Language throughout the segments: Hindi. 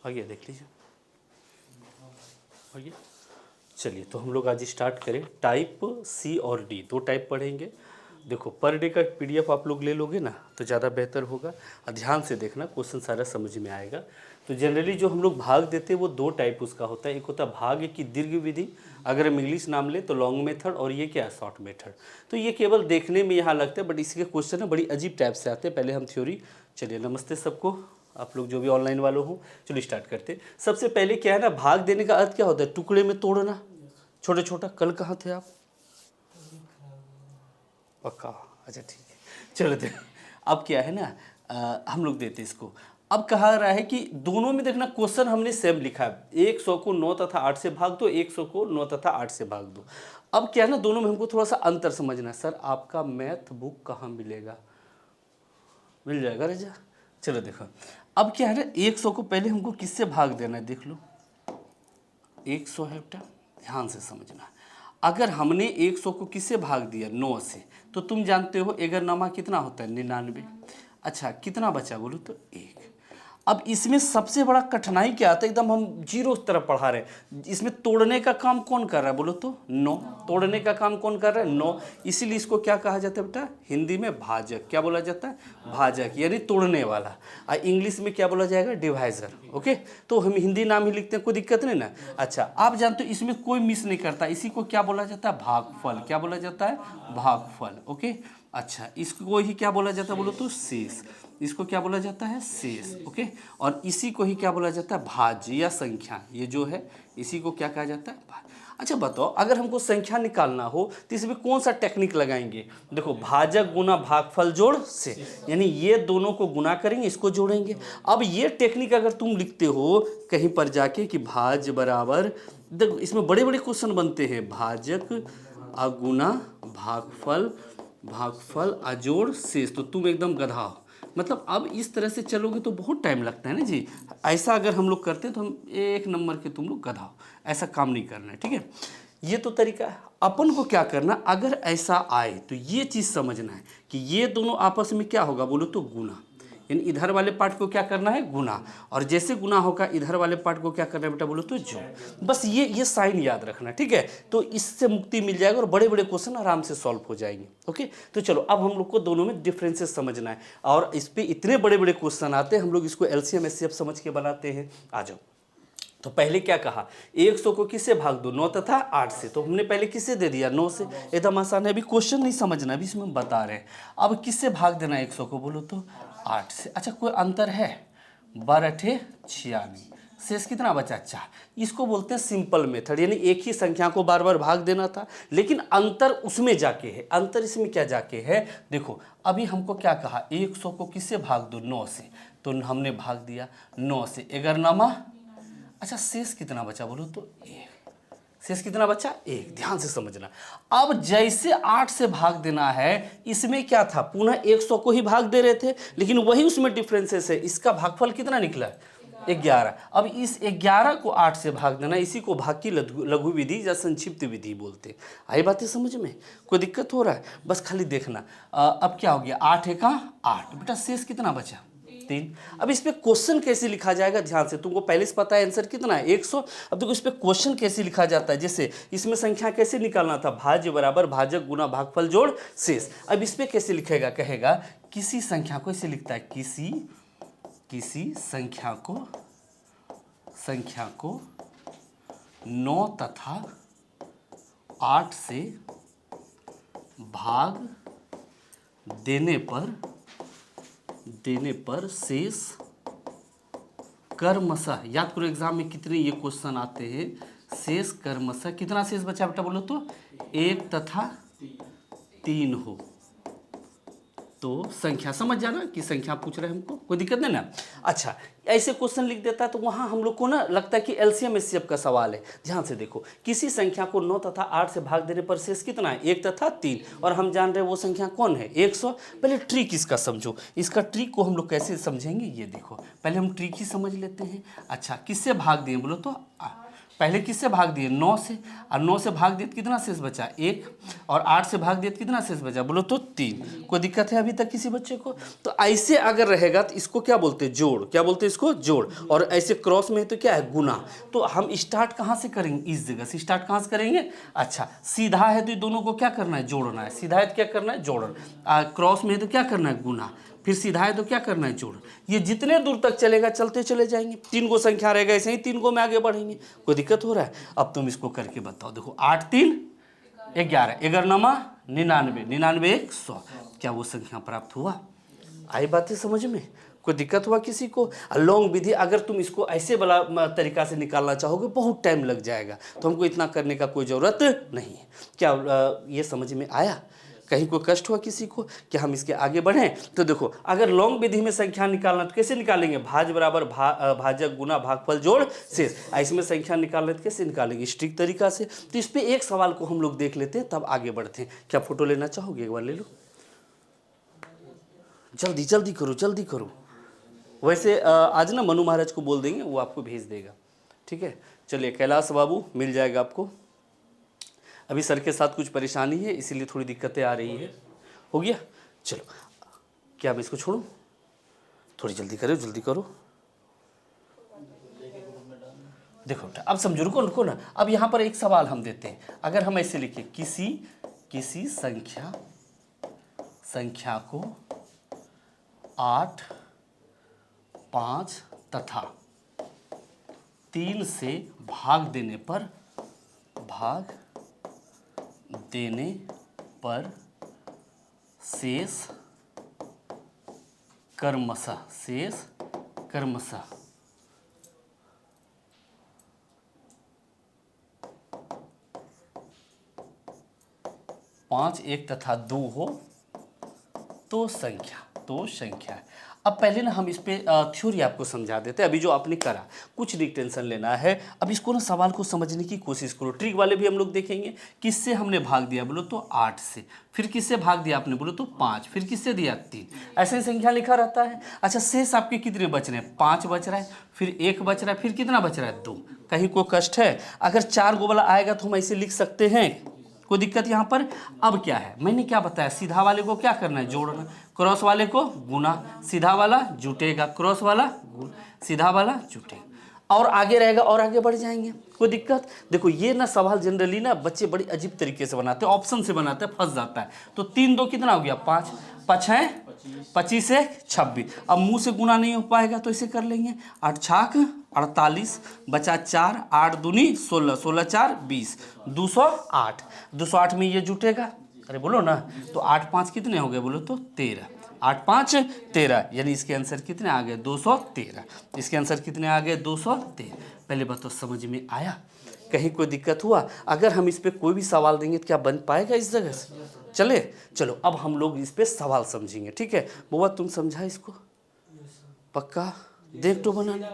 हो गया, देख लीजिए, हो गया। चलिए तो हम लोग आज स्टार्ट करें। टाइप सी और डी, दो टाइप पढ़ेंगे। देखो पर डे का पीडीएफ आप लोग ले लोगे ना तो ज़्यादा बेहतर होगा, और ध्यान से देखना, क्वेश्चन सारा समझ में आएगा। तो जनरली जो हम लोग भाग देते हैं वो दो टाइप उसका होता है। एक होता है भाग की दीर्घ विधि, अगर हम इंग्लिश नाम ले तो लॉन्ग मेथड, और ये क्या है, शॉर्ट मेथड। तो ये केवल देखने में यहाँ लगता है, बट इसके क्वेश्चन ना बड़ी अजीब टाइप से आते हैं। पहले हम थ्योरी, चलिए नमस्ते सबको, आप लोग जो भी ऑनलाइन वालों हो, चलिए स्टार्ट करते हैं। सबसे पहले क्या है ना, भाग देने का अर्थ क्या होता है, टुकड़े में तोड़ना, छोटा छोटा। कल कहाँ थे आप? पक्का, अच्छा ठीक है, चलो देख। अब क्या है ना, हम लोग देते इसको। अब कहा रहा है कि दोनों में देखना क्वेश्चन हमने सेम लिखा है, 100 को 9 तथा 8 से भाग दो, 100 को 9 तथा 8 से भाग दो। अब क्या है ना, दोनों में हमको थोड़ा सा अंतर समझना है। सर आपका मैथ बुक कहाँ मिलेगा? मिल जाएगा रजा। चलो देखो, अब क्या है ना, 100 को पहले हमको किससे भाग देना है, देख लो। 100 है बेटा, ध्यान से समझना। अगर हमने 100 को किससे भाग दिया, 9 से, तो तुम जानते हो 11 कितना होता है, 99। अच्छा कितना बचा बोलो तो 1। अब इसमें सबसे बड़ा कठिनाई क्या आता है, एकदम हम जीरो तरफ पढ़ा रहे हैं। इसमें तोड़ने का काम कौन कर रहा है बोलो तो 9, तोड़ने का काम कौन कर रहा है, 9। इसीलिए इसको क्या कहा जाता है बेटा, हिंदी में भाजक। क्या बोला जाता है, भाजक, यानी तोड़ने वाला। और इंग्लिश में क्या बोला जाएगा, डिवाइजर। ओके, तो हम हिंदी नाम ही लिखते हैं, कोई दिक्कत नहीं ना। अच्छा आप जानते हो इसमें कोई मिस नहीं करता, इसी को क्या बोला जाता है, भागफल। क्या बोला जाता है, भागफल। ओके, अच्छा इसको ही क्या बोला जाता है बोलो तो शेष। इसको क्या बोला जाता है, शेष। ओके, और इसी को ही क्या बोला जाता है, भाज्य या संख्या। ये जो है इसी को क्या कहा जाता है, भाज्य। अच्छा बताओ, अगर हमको संख्या निकालना हो तो इसमें कौन सा टेक्निक लगाएंगे? देखो, भाजक गुना भागफल जोड़ से, यानी ये दोनों को गुना करेंगे, इसको जोड़ेंगे। अब ये टेक्निक अगर तुम लिखते हो कहीं पर जाके कि भाज्य बराबर, देखो इसमें बड़े बड़े क्वेश्चन बनते हैं, भाजक अगुना भागफल, भागफल अजोड़ शेष, तो तुम एकदम गधा हो। मतलब अब इस तरह से चलोगे तो बहुत टाइम लगता है ना जी। ऐसा अगर हम लोग करते हैं तो हम 1 नंबर के तुम लोग गधा हो, ऐसा काम नहीं करना है, ठीक है। ये तो तरीका है। अपन को क्या करना, अगर ऐसा आए तो ये चीज़ समझना है कि ये दोनों आपस में क्या होगा बोलो तो गुना, यानी इधर वाले पार्ट को क्या करना है, गुना, और जैसे गुना होगा इधर वाले पार्ट को क्या करना है बेटा बोलो तो जोड़। बस ये साइन याद रखना, ठीक है। तो इससे मुक्ति मिल जाएगा और बड़े बड़े क्वेश्चन आराम से सॉल्व हो जाएंगे। ओके, तो चलो अब हम लोग को दोनों में डिफरेंसेस समझना है, और इस पे इतने बड़े बड़े क्वेश्चन आते हैं, हम लोग इसको एलसीएम एचसीएफ समझ के बनाते हैं। आ जाओ। तो पहले क्या कहा, 100 को किससे भाग दो, 9 तथा 8 से। तो हमने पहले किससे दे दिया, 9 से। एकदम आसान है, अभी क्वेश्चन नहीं समझना, अभी इसमें हम बता रहे हैं। अब किससे भाग देना 100 को बोलो तो 8 से। अच्छा कोई अंतर है, 12 96, शेष कितना बचा, 4। इसको बोलते हैं सिंपल मेथड, यानी एक ही संख्या को बार बार भाग देना था, लेकिन अंतर उसमें जाके है। अंतर इसमें क्या जाके है, देखो अभी हमको क्या कहा, 100 को किससे भाग दो, 9 से, तो हमने भाग दिया 9 से, 11 अच्छा शेष कितना बचा बोलो तो 1। शेष कितना बचा, 1। ध्यान से समझना। अब जैसे 8 से भाग देना है, इसमें क्या था, पुनः 100 को ही भाग दे रहे थे, लेकिन वही उसमें डिफरेंसेस है। इसका भागफल कितना निकला, 11। अब इस 11 को 8 से भाग देना, इसी को भाग की लघु विधि या संक्षिप्त विधि बोलते हैं। आई बातें समझ में, कोई दिक्कत हो रहा है, बस खाली देखना। अब क्या हो गया, 8 है कहाँ, 8 बेटा, शेष कितना बचा, 3। अब इस पे क्वेश्चन कैसे लिखा जाएगा, ध्यान से, तुमको पहले से पता है आंसर कितना है, 100। अब देखो इस पे क्वेश्चन कैसे लिखा जाता है, जैसे इसमें संख्या कैसे निकालना था, भाज्य बराबर भाजक गुना भागफल जोड़ शेष। अब इस पे कैसे लिखेगा, कहेगा किसी संख्या को, ऐसे लिखता है, किसी संख्या को 9 तथा 8 से भाग देने पर शेष क्रमशः, याद करो एग्जाम में कितने ये क्वेश्चन आते हैं, शेष क्रमशः कितना शेष बचा बेटा बोलो तो 1 तथा 3 हो। तो संख्या समझ जाना कि संख्या पूछ रहे हैं हमको, कोई दिक्कत नहीं ना। अच्छा ऐसे क्वेश्चन लिख देता है तो वहाँ हम लोग को ना लगता है कि एलसीएम एचसीएफ का सवाल है। ध्यान से देखो, किसी संख्या को 9 तथा 8 से भाग देने पर शेष कितना है, 1 तथा 3, और हम जान रहे हैं वो संख्या कौन है, 100। पहले ट्रिक इसका समझो, इसका ट्रिक को हम लोग कैसे समझेंगे, ये देखो, पहले हम ट्रिक ही समझ लेते हैं। अच्छा किससे भाग दिए बोलो तो पहले किससे भाग दिए 9 से, और 9 से भाग दिए तो कितना शेष बचा 1, और 8 से भाग दिए तो कितना शेष बचा बोलो तो 3। कोई दिक्कत है अभी तक किसी बच्चे को? तो ऐसे अगर रहेगा तो इसको क्या बोलते हैं जोड़, क्या बोलते हैं इसको जोड़, और ऐसे क्रॉस में है तो क्या है गुना। तो हम स्टार्ट कहाँ से करेंगे, इस जगह से स्टार्ट कहाँ से करेंगे। अच्छा सीधा है तो ये दोनों को क्या करना है जोड़ना है, सीधा है तो क्या करना है जोड़ना, क्रॉस में है तो क्या करना है गुना, फिर सीधा है तो क्या करना है जोड़। ये जितने दूर तक चलेगा चलते चले जाएंगे, 3 को संख्या रहेगा ऐसे ही 3 को में आगे बढ़ेंगे। कोई दिक्कत हो रहा है? अब तुम इसको करके बताओ। देखो 8 3 11, 11 नमा 99, 99 1 100, क्या वो संख्या प्राप्त हुआ? आई बातें समझ में? कोई दिक्कत हुआ किसी को? लॉन्ग विधि अगर तुम इसको ऐसे वाला तरीका से निकालना चाहोगे बहुत टाइम लग जाएगा, तो हमको इतना करने का कोई ज़रूरत नहीं है। क्या ये समझ में आया? कहीं कोई कष्ट हुआ किसी को? क्या हम इसके आगे बढ़ें? तो देखो अगर लॉन्ग विधि में संख्या निकालना तो कैसे निकालेंगे, भाज बराबर भाजक गुना भागफल जोड़ शेष। इसमें संख्या निकालना तो कैसे निकालेंगे, स्ट्रिक्ट तरीका से। तो इस पर एक सवाल को हम लोग देख लेते हैं तब आगे बढ़ते हैं। क्या फोटो लेना चाहोगे? एक बार ले लो, जल्दी जल्दी करो जल्दी करो। वैसे आज ना मनु महाराज को बोल देंगे, वो आपको भेज देगा, ठीक है। चलिए कैलाश बाबू मिल जाएगा आपको। अभी सर के साथ कुछ परेशानी है इसीलिए थोड़ी दिक्कतें आ रही है। हो गया? चलो क्या मैं इसको छोड़ूं? थोड़ी जल्दी करो जल्दी करो। देखो अब समझो, रुको रुको ना। अब यहाँ पर एक सवाल हम देते हैं। अगर हम ऐसे लिखें किसी संख्या को 8 5 तथा 3 से भाग देने पर शेष क्रमशः 5 1 तथा 2 हो तो संख्या है। अब पहले ना हम इस पे थ्योरी आपको समझा देते हैं। अभी जो आपने करा कुछ नहीं टेंशन लेना है। अब इसको ना सवाल को समझने की कोशिश करो। ट्रिक वाले भी हम लोग देखेंगे। किससे हमने भाग दिया बोलो तो 8 से, फिर किससे भाग दिया आपने बोलो तो 5, फिर किससे दिया 3। ऐसे ही संख्या लिखा रहता है। अच्छा शेष आपके कितने बच रहे हैं? 5 बच रहा है, फिर 1 बच रहा है, फिर कितना बच रहा है 2। कहीं कोई कष्ट है? अगर 4 गो वाला आएगा तो हम ऐसे लिख सकते हैं, कोई दिक्कत यहाँ पर? अब क्या है मैंने क्या बताया, सीधा वाले को क्या करना है जोड़ना, क्रॉस वाले को गुना, सीधा वाला जुटेगा, क्रॉस वाला सीधा वाला जुटेगा, और आगे रहेगा और आगे बढ़ जाएंगे। कोई दिक्कत? देखो ये ना सवाल जनरली ना बच्चे बड़ी अजीब तरीके से बनाते हैं, ऑप्शन से बनाते हैं, फंस जाता है। तो 3 2 कितना हो गया 5, 5 है 25 से 26। अब मुंह से गुना नहीं हो पाएगा तो इसे कर लेंगे, 8 छाक 48, बचा 4, 8 दूनी 16, 16 4 20, 208। 208 में ये जुटेगा, अरे बोलो ना। तो 8 5 कितने हो गए बोलो तो 13, 8 5 13, यानी इसके आंसर कितने आ गए 213। इसके आंसर कितने आ गए 213। पहले बताओ समझ में आया? कहीं कोई दिक्कत हुआ? अगर हम इस पे कोई भी सवाल देंगे तो क्या बन पाएगा इस जगह से? चले चलो अब हम लोग इस पे सवाल समझेंगे, ठीक है। बुआ तुम समझा इसको पक्का? देख तो बनाना।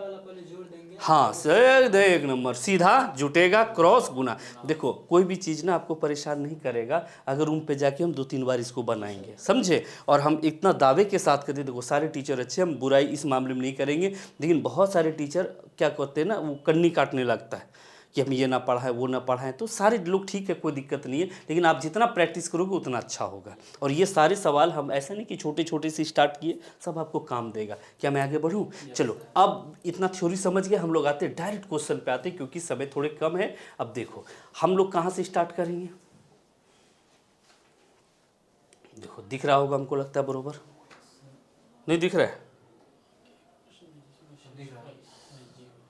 हाँ सर दे, एक नंबर, सीधा जुटेगा क्रॉस गुना। देखो कोई भी चीज़ ना आपको परेशान नहीं करेगा अगर रूम पे जाके हम 2-3 बार इसको बनाएंगे, समझे। और हम इतना दावे के साथ कहते, देखो सारे टीचर अच्छे, हम बुराई इस मामले में नहीं करेंगे, लेकिन बहुत सारे टीचर क्या कहते हैं ना, वो कन्नी काटने लगता है कि हम ये ना पढ़ाएं वो ना पढ़ाएं। तो सारे लोग ठीक है, कोई दिक्कत नहीं है, लेकिन आप जितना प्रैक्टिस करोगे उतना अच्छा होगा। और ये सारे सवाल हम ऐसा नहीं कि छोटे छोटे से स्टार्ट किए, सब आपको काम देगा। क्या मैं आगे बढ़ूं? चलो अब इतना थ्योरी समझ गए, हम लोग आते डायरेक्ट क्वेश्चन पे आते क्योंकि समय थोड़े कम है। अब देखो हम लोग कहाँ से स्टार्ट करेंगे। देखो दिख रहा होगा हमको लगता है, बरोबर नहीं दिख रहा है?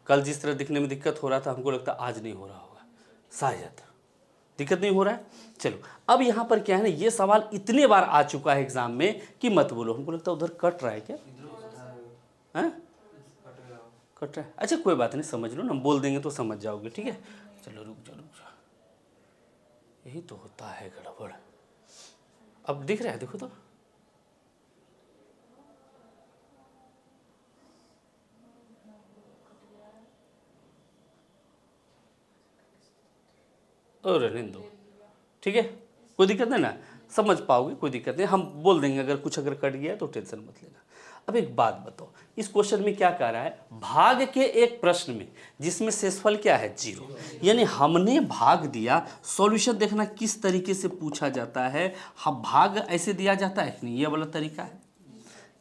कल जिस तरह दिखने में दिक्कत हो रहा था हमको लगता है आज नहीं हो रहा होगा, शायद दिक्कत नहीं हो रहा है। चलो अब यहाँ पर क्या है ना, ये सवाल इतने बार आ चुका है एग्जाम में कि मत बोलो। हमको लगता है उधर कट रहा है क्या? हैं कट रहा है? अच्छा कोई बात नहीं, समझ लो ना, हम बोल देंगे तो समझ जाओगे, ठीक है। चलो रुक जा, यही तो होता है गड़बड़। अब दिख रहा है, देखो तो और रहने दो, ठीक है, कोई दिक्कत नहीं ना, समझ पाओगे, कोई दिक्कत नहीं। हम बोल देंगे अगर कुछ अगर कट गया तो टेंशन मत लेना। अब एक बात बताओ, इस क्वेश्चन में क्या कह रहा है, भाग के एक प्रश्न में जिसमें शेषफल क्या है 0, यानी हमने भाग दिया। सॉल्यूशन देखना किस तरीके से पूछा जाता है, हम भाग ऐसे दिया जाता है कि नहीं, ये वाला तरीका है।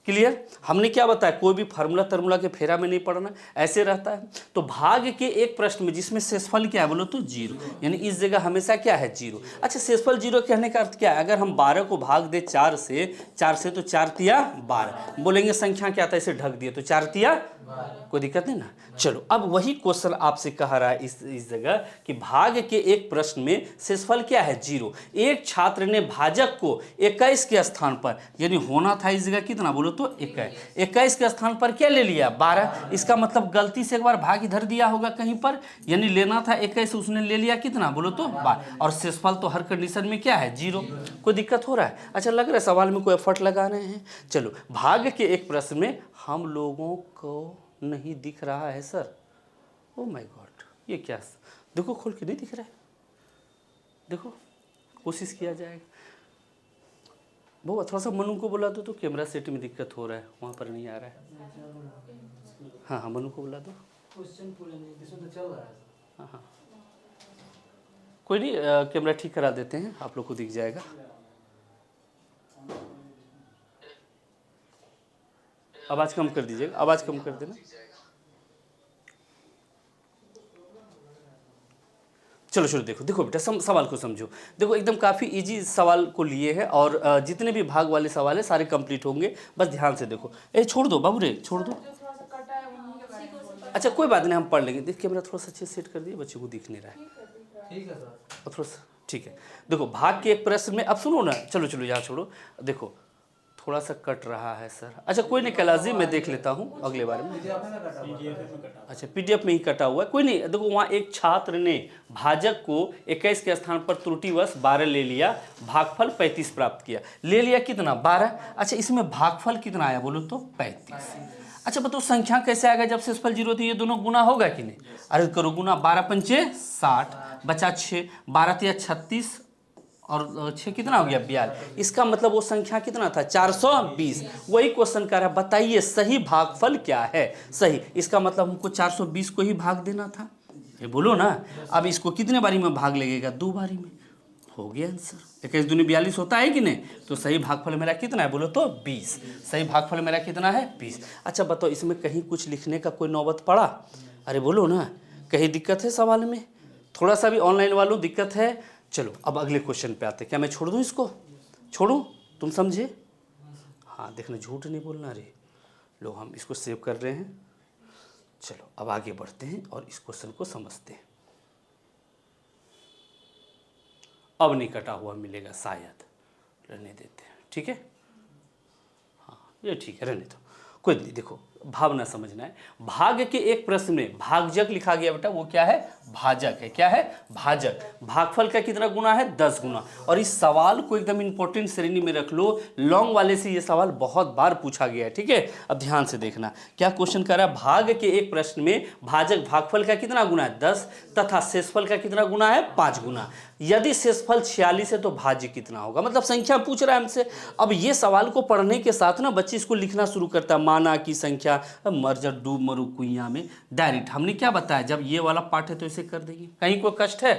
क्लियर, हमने क्या बताया, कोई भी फार्मूला तर्मूला के फेरा में नहीं पड़ना, ऐसे रहता है। तो भाग के एक प्रश्न में जिसमें शेषफल क्या है बोलो तो 0, यानी इस जगह हमेशा क्या है 0। अच्छा, शेषफल 0 कहने का अर्थ क्या है, अगर हम 12 को भाग दे 4 से तो 4 तिया 12, बोलेंगे संख्या क्या था, इसे ढक दिए तो 4 तिया, कोई दिक्कत नहीं ना। चलो, अब वही क्वेश्चन आपसे कह रहा है इस जगह कि भाग के एक प्रश्न में शेषफल क्या है 0। एक छात्र ने भाजक को 21 के स्थान पर, यानी होना था इस जगह कितना बोलो तो 21 के स्थान पर क्या ले लिया 12। इसका मतलब गलती से एक बार भाग इधर दिया होगा कहीं पर, यानी लेना था 21, उसने ले लिया कितना बोलो तो 12, और शेषफल तो हर कंडीशन में क्या है 0। कोई दिक्कत हो रहा है? अच्छा, लग रहा है सवाल में कोई एफर्ट लगा रहे हैं। चलो, भाग के एक प्रश्न में हम लोगों को नहीं दिख रहा है सर, ओ माय गॉड, ये क्या, देखो खोल के नहीं दिख रहा है, देखो कोशिश किया जाएगा। वो थोड़ा सा मनु को बुला दो, तो कैमरा सेट में दिक्कत हो रहा है, वहाँ पर नहीं आ रहा है। हाँ मनु को बुला दो। हाँ, कोई नहीं, कैमरा ठीक करा देते हैं, आप लोग को दिख जाएगा। आवाज़ कम कर दीजिएगा, आवाज़ कम कर देना। चलो देखो बेटा, सवाल को समझो। देखो एकदम काफ़ी इजी सवाल को लिए हैं, और जितने भी भाग वाले सवाल है सारे कंप्लीट होंगे, बस ध्यान से देखो। छोड़ दो बाबू रे, छोड़ दो। अच्छा कोई बात नहीं, हम पढ़ लेंगे। देख कैमरा थोड़ा सा अच्छे सेट कर दिए, बच्चे को दिख नहीं रहा है। ठीक है सर, थोड़ा सा ठीक है। देखो भाग के एक प्रश्न में, अब सुनो ना, चलो यहाँ छोड़ो, देखो थोड़ा सा कट रहा है सर। अच्छा कोई नहीं, कैलाजी मैं देख लेता हूँ अगले बार में। अच्छा पीडीएफ में ही कटा हुआ है, कोई नहीं। देखो वहाँ एक छात्र ने भाजक को 21 के स्थान पर त्रुटिवश 12 ले लिया, भागफल 35 प्राप्त किया। ले लिया कितना 12। अच्छा इसमें भागफल कितना आया बोलो तो 35। अच्छा बताओ संख्या कैसे आएगा जब शेषफल 0 थी, ये दोनों गुना होगा कि नहीं? अरे करो गुना, 12 पंचे 60, बचा 6, 12 तिया 36 और 6 कितना हो गया 42। इसका मतलब वो संख्या कितना था 420। वही क्वेश्चन कर रहा है, बताइए सही भागफल क्या है। सही, इसका मतलब हमको 420 को ही भाग देना था, ये बोलो ना। अब इसको कितने बारी में भाग लगेगा, 2 बारी में, हो गया आंसर। 21 दूनी 42 होता है कि नहीं? तो सही भागफल मेरा कितना है बोलो तो 20। सही भागफल मेरा कितना है 20। अच्छा बताओ इसमें कहीं कुछ लिखने का कोई नौबत पड़ा? अरे बोलो ना, कहीं दिक्कत है सवाल में? थोड़ा सा भी ऑनलाइन वालों दिक्कत है? चलो अब अगले क्वेश्चन पे आते हैं। क्या मैं छोड़ दूँ इसको? छोड़ूं? तुम समझे? हाँ देखना, झूठ नहीं बोलना रे। लो हम इसको सेव कर रहे हैं। चलो अब आगे बढ़ते हैं और इस क्वेश्चन को समझते हैं। अब नहीं कटा हुआ मिलेगा शायद, रहने देते हैं, ठीक है। हाँ ये ठीक है, रहने दो, कोई नहीं। देखो भावना समझना है। भाग के एक प्रश्न में भागजक लिखा गया बेटा, वो क्या है? भाजक है। क्या है? भाजक। भागफल का कितना गुना है? 10 गुना। और इस सवाल को एकदम इंपॉर्टेंट श्रेणी में रख लो, लॉन्ग वाले से ये सवाल बहुत बार पूछा गया है, ठीक है। अब ध्यान से देखना क्या क्वेश्चन कर रहा है। भाग के एक प्रश्न में भाजक भागफल का कितना गुना है? 10, तथा शेषफल का कितना गुना है? 5 गुना। यदि शेषफल 46 है तो भाज्य कितना होगा? मतलब संख्या पूछ रहा है हमसे। अब ये सवाल को पढ़ने के साथ ना बच्चे इसको लिखना शुरू करता है। माना की संख्या, मर्जर डूब मरु कुइया में, डायरेक्ट हमने क्या बताया, जब ये वाला पार्ट है तो इसे कर देंगे, कहीं कोई कष्ट है?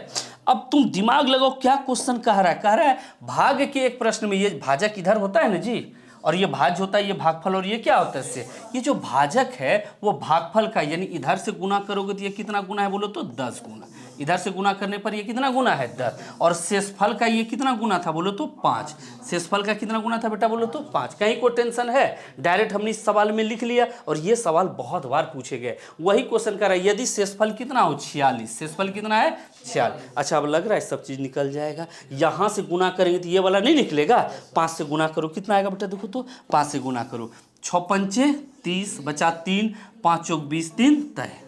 अब तुम दिमाग लगाओ क्या क्वेश्चन कह रहा है। कह रहा है भाग के एक प्रश्न में, ये भाजक इधर होता है ना जी, और ये भाज्य होता है, ये भागफल, और ये क्या होता है इससे, ये जो भाजक है वो भागफल का, यानी इधर से गुना करोगे तो ये कितना गुना है बोलो तो 10 गुना। इधर से गुना करने पर ये कितना गुना है? 10। और शेषफल का ये कितना गुना था बोलो तो 5। शेषफल का कितना गुना था बेटा बोलो तो 5। कहीं कोई टेंशन है? डायरेक्ट हमने इस सवाल में लिख लिया, और ये सवाल बहुत बार पूछे गए। वही क्वेश्चन कर रहा है, यदि शेषफल कितना हो? 46। शेषफल कितना है? 46। अच्छा अब लग रहा है सब चीज़ निकल जाएगा। यहाँ से गुना करेंगे तो ये वाला नहीं निकलेगा। 5 से गुना करो, कितना आएगा बेटा देखो तो, 5 से गुना करो, 6 पंचे 30, बचा 3, 5 चौक 20, 3 तय।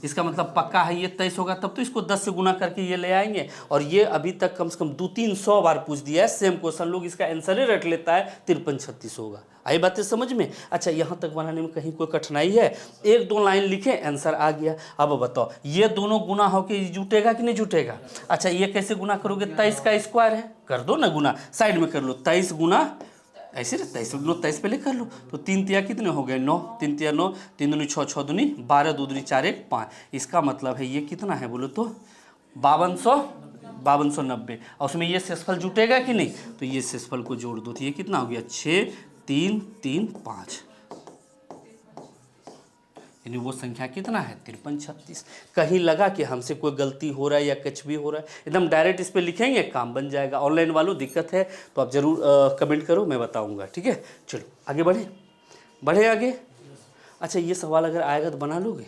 इसका मतलब पक्का है ये 23 होगा, तब तो इसको 10 से गुना करके ये ले आएंगे। और ये अभी तक कम से कम 200-300 बार पूछ दिया है सेम क्वेश्चन, लोग इसका आंसर ही रट लेता है, 53-36 होगा। आई बातें समझ में? अच्छा यहाँ तक बनाने में कहीं कोई कठिनाई है? 1-2 लाइन लिखे, आंसर आ गया। अब बताओ ये दोनों गुना होके जुटेगा कि नहीं जुटेगा? अच्छा ये कैसे गुना करोगे? 23 का स्क्वायर है, कर दो ना गुना, साइड में कर लो। 23 गुना ऐसे रहता है, ऐसे 9 23 पहले कर लो। तो 3 तिया कितने हो गए 9, 3 तिया 9, 3 दूनी 6, 6 दूनी 12, 2 दूनी 4, 1 5। इसका मतलब है ये कितना है बोलो तो 5290। और उसमें ये शेषफल जुटेगा कि नहीं, तो ये शेषफल को जोड़ दो तो ये कितना हो गया 6 3 3 5, यानी वो संख्या कितना है 53 36। कहीं लगा कि हमसे कोई गलती हो रहा है या कुछ भी हो रहा है, एकदम डायरेक्ट इस पे लिखेंगे काम बन जाएगा। ऑनलाइन वालों दिक्कत है तो आप जरूर कमेंट करो, मैं बताऊंगा, ठीक है। चलो आगे बढ़े आगे। अच्छा ये सवाल अगर आएगा तो बना लोगे,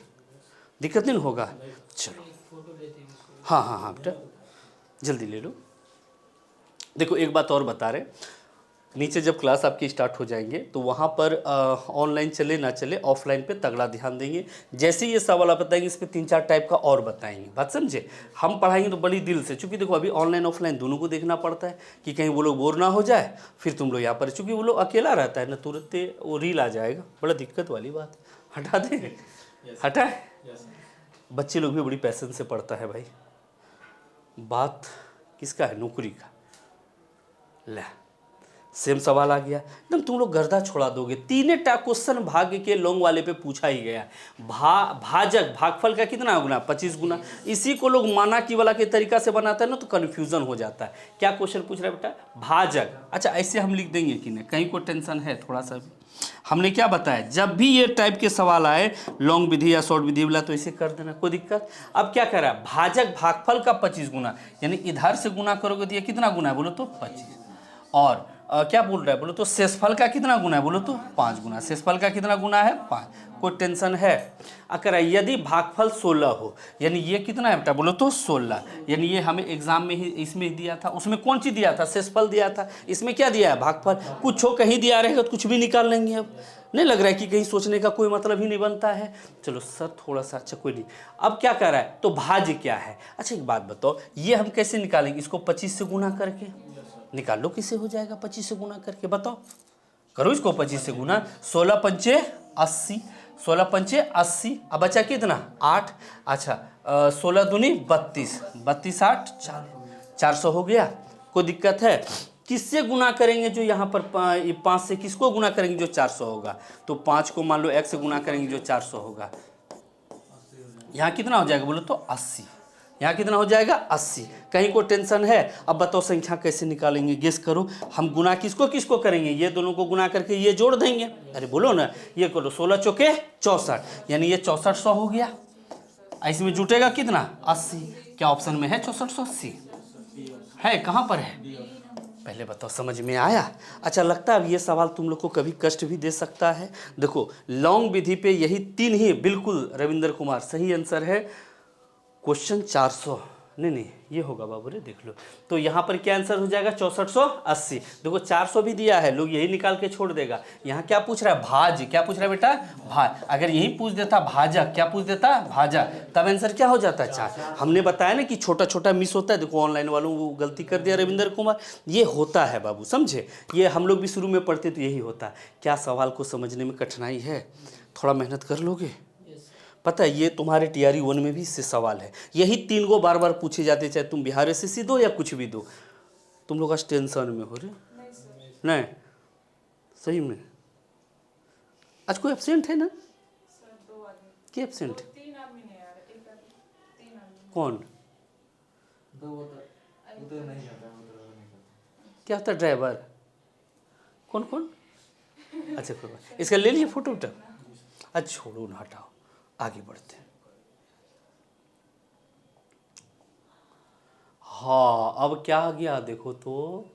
दिक्कत नहीं होगा। चलो हाँ बेटा जल्दी ले लो। देखो एक बात और बता रहे, नीचे जब क्लास आपकी स्टार्ट हो जाएंगे तो वहाँ पर ऑनलाइन चले ना चले ऑफलाइन पे तगड़ा ध्यान देंगे। जैसे ये सवाल आप बताएंगे इस पर 3-4 टाइप का और बताएंगे, बात समझे। हम पढ़ाएंगे तो बड़ी दिल से, चूँकि देखो अभी ऑनलाइन ऑफलाइन दोनों को देखना पड़ता है कि कहीं वो लोग बोर ना हो जाए। फिर तुम लोग यहाँ पर, चूँकि वो लोग अकेला रहता है ना, तुरंत वो रील आ जाएगा, बड़ा दिक्कत वाली बात। हटा दें, हटाए। बच्चे लोग भी बड़ी पैसन से पढ़ता है भाई। बात किसका है, नौकरी का। ले सेम सवाल आ गया, एकदम तुम लोग गर्दा छोड़ा दोगे। 3 क्वेश्चन भाग्य के लॉन्ग वाले पे पूछा ही गया। भाजक भागफल का कितना गुना 25 गुना। इसी को लोग माना की वाला के तरीका से बनाता है ना, तो कन्फ्यूजन हो जाता है। क्या क्वेश्चन पूछ रहा है बेटा, भाजक। अच्छा ऐसे हम लिख देंगे कि नहीं, कहीं को टेंशन है थोड़ा सा भी। हमने क्या बताया, जब भी ये टाइप के सवाल आए लॉन्ग विधि या शॉर्ट विधि वाला, तो इसे कर देना, कोई दिक्कत। अब क्या कर रहा है, भाजक भागफल का 25 गुना, यानी इधर से गुना करोगे तो ये कितना गुना है बोलो तो 25। और क्या बोल रहा है बोलो तो शेषफल का कितना गुना है बोलो तो 5 गुना। शेषफल का कितना गुना है 5, कोई टेंशन है। अगर यदि भागफल 16 हो, यानी ये कितना है बेटा बोलो तो 16, यानी ये हमें एग्जाम में ही इसमें ही दिया था। उसमें कौन सी दिया था, शेषफल दिया था। इसमें क्या दिया है, भागफल। कुछ हो कहीं दिया रहेगा तो कुछ भी निकाल लेंगे। अब नहीं लग रहा है कि कहीं सोचने का कोई मतलब ही नहीं बनता है। चलो सर थोड़ा सा, अच्छा कोई नहीं। अब क्या कर रहा है, तो भाज्य क्या है। अच्छा एक बात बताओ, ये हम कैसे निकालेंगे, इसको 25 से गुना करके निकाल लो, किससे हो जाएगा 25 से गुना करके, बताओ। करो इसको 25 से गुना, 16 पंचे 80, 16 पंचे 80। अब बचा कितना 8। अच्छा 16 दूनी 32, 32 8 400 हो गया। कोई दिक्कत है, किससे गुना करेंगे जो यहाँ पर 5 से किसको गुना करेंगे जो 400 होगा, तो 5 को मान लो 1 से गुना करेंगे जो 400 होगा। यहाँ कितना हो जाएगा बोलो तो 80, यहाँ कितना हो जाएगा 80। कहीं को टेंशन है। अब बताओ संख्या कैसे निकालेंगे, गेस करो। हम गुना किसको किसको करेंगे, ये दोनों को गुना करके ये जोड़ देंगे। अरे बोलो ना, ये करो 16 चौके 64, यानी ये 6400 हो गया। इसमें जुटेगा कितना 80। क्या ऑप्शन में है 6480 है, कहाँ पर है पहले बताओ, समझ में आया। अच्छा लगता है अब ये सवाल तुम लोग को कभी कष्ट भी दे सकता है। देखो लॉन्ग विधि पे यही 3 ही बिल्कुल रविंद्र कुमार सही आंसर है। क्वेश्चन 400 नहीं ये होगा बाबू रे, देख लो। तो यहाँ पर क्या आंसर हो जाएगा 6480। देखो 400 भी दिया है, लोग यही निकाल के छोड़ देगा। यहाँ क्या पूछ रहा है, भाज। क्या पूछ रहा है बेटा, भाज। अगर यही पूछ देता भाजा, क्या पूछ देता भाजा, तब आंसर क्या हो जाता है 4। हमने बताया ना कि छोटा छोटा मिस होता है। देखो ऑनलाइन वालों वो गलती कर दिया रविंद्र कुमार, ये होता है बाबू, समझे। ये हम लोग भी शुरू में पढ़ते तो यही होता। क्या सवाल को समझने में कठिनाई है, थोड़ा मेहनत कर लोगे। पता है ये तुम्हारे TRE 1 में भी इससे सवाल है। यही 3 को बार बार पूछे जाते, चाहे तुम बिहार SSC दो या कुछ भी दो। तुम लोग आज टेंशन में हो रहे नहीं सही में। आज कोई एब्सेंट है ना, क्या एब्सेंट, कौन क्या होता है, ड्राइवर कौन कौन। अच्छा कोई बात, इसका ले लिए फोटो उठा। अच्छा छोड़ो ना, हटाओ, आगे बढ़ते हैं। हाँ अब क्या आ गया देखो तो,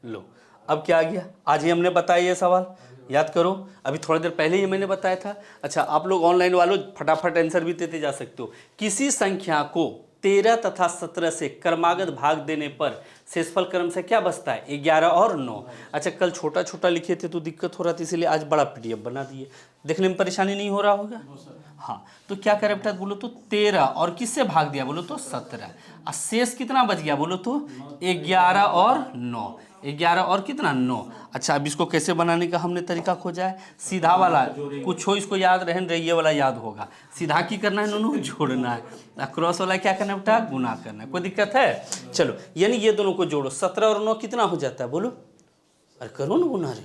लो अब क्या आ गया। आज ही हमने बताया ये सवाल, याद करो। अभी थोड़ी देर पहले ही मैंने बताया था। अच्छा आप लोग ऑनलाइन वालों फटाफट आंसर भी देते जा सकते हो। किसी संख्या को 13 तथा 17 से क्रमागत भाग देने पर शेषफल क्रम से क्या बचता है 11 और 9। अच्छा कल छोटा छोटा लिखे थे तो दिक्कत हो रहा था, इसीलिए आज बड़ा PDF बना दिए। देखने में परेशानी नहीं हो रहा होगा। हाँ तो क्या करें बेटा बोलो तो 13 और किससे भाग दिया बोलो तो 17, और शेष कितना बच गया बोलो तो 11 और 9, 11 और कितना 9। अच्छा अब इसको कैसे बनाने का हमने तरीका खोजा है, सीधा वाला कुछ हो इसको याद रहन रही, ये वाला याद होगा। सीधा की करना है, दोनों जोड़ना है। क्रॉस वाला क्या करना है बेटा, गुना करना है। कोई दिक्कत है, चलो यानी ये दोनों को जोड़ो। 17 और 9 कितना हो जाता है बोलो, अरे करो ना गुना रे।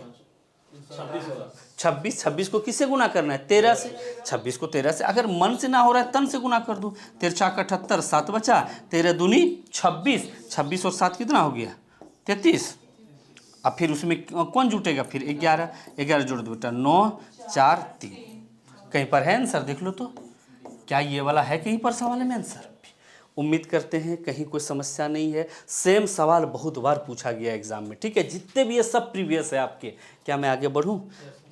26 को किससे गुना करना है? 13 से। 26 को 13 से, अगर मन से ना हो रहा है तन से गुना कर दो। 13 4 78, 7 बचा, 13 दूनी 26, 26 और 7 कितना हो गया? 33। अब फिर उसमें कौन जुटेगा? फिर 11, 11 जोड़ दो बेटा, 9 4 3। कहीं पर है आंसर? देख लो तो, क्या ये वाला है कहीं पर सवाल में आंसर? उम्मीद करते हैं कहीं कोई समस्या नहीं है। सेम सवाल बहुत बार पूछा गया एग्जाम में, ठीक है, जितने भी ये सब प्रीवियस है आपके। क्या मैं आगे बढ़ूं?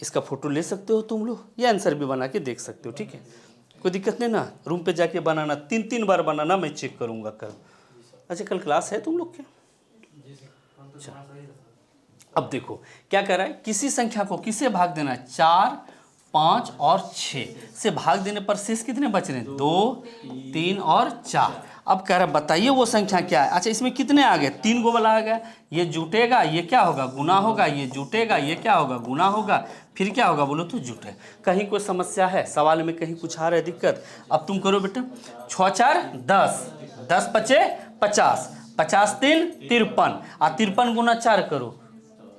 इसका फोटो ले सकते हो तुम लोग, या आंसर भी बना के देख सकते हो, ठीक है, कोई दिक्कत नहीं ना। रूम पे जाके बनाना, 3 बार बनाना, मैं चेक करूंगा कल। अच्छा, कल क्लास है तुम लोग के? अब देखो क्या कर रहा है, किसी संख्या को किससे भाग देना है? 4 5 और 6 से भाग देने पर शेष कितने बच रहे हैं? 2 3 और 4। अब कह रहा है बताइए वो संख्या क्या है। अच्छा, इसमें कितने आ गए? 3 गो वाला आ गया। ये जुटेगा, ये क्या होगा? गुना होगा। ये जुटेगा, ये क्या होगा? गुना होगा। फिर क्या होगा बोलो तो? जुटे। कहीं कोई समस्या है सवाल में? कहीं कुछ आ रहा है दिक्कत? अब तुम करो बेटा, 6 4 10, 10 पचे 50, 50 3 53, और 53 गुना 4 करो,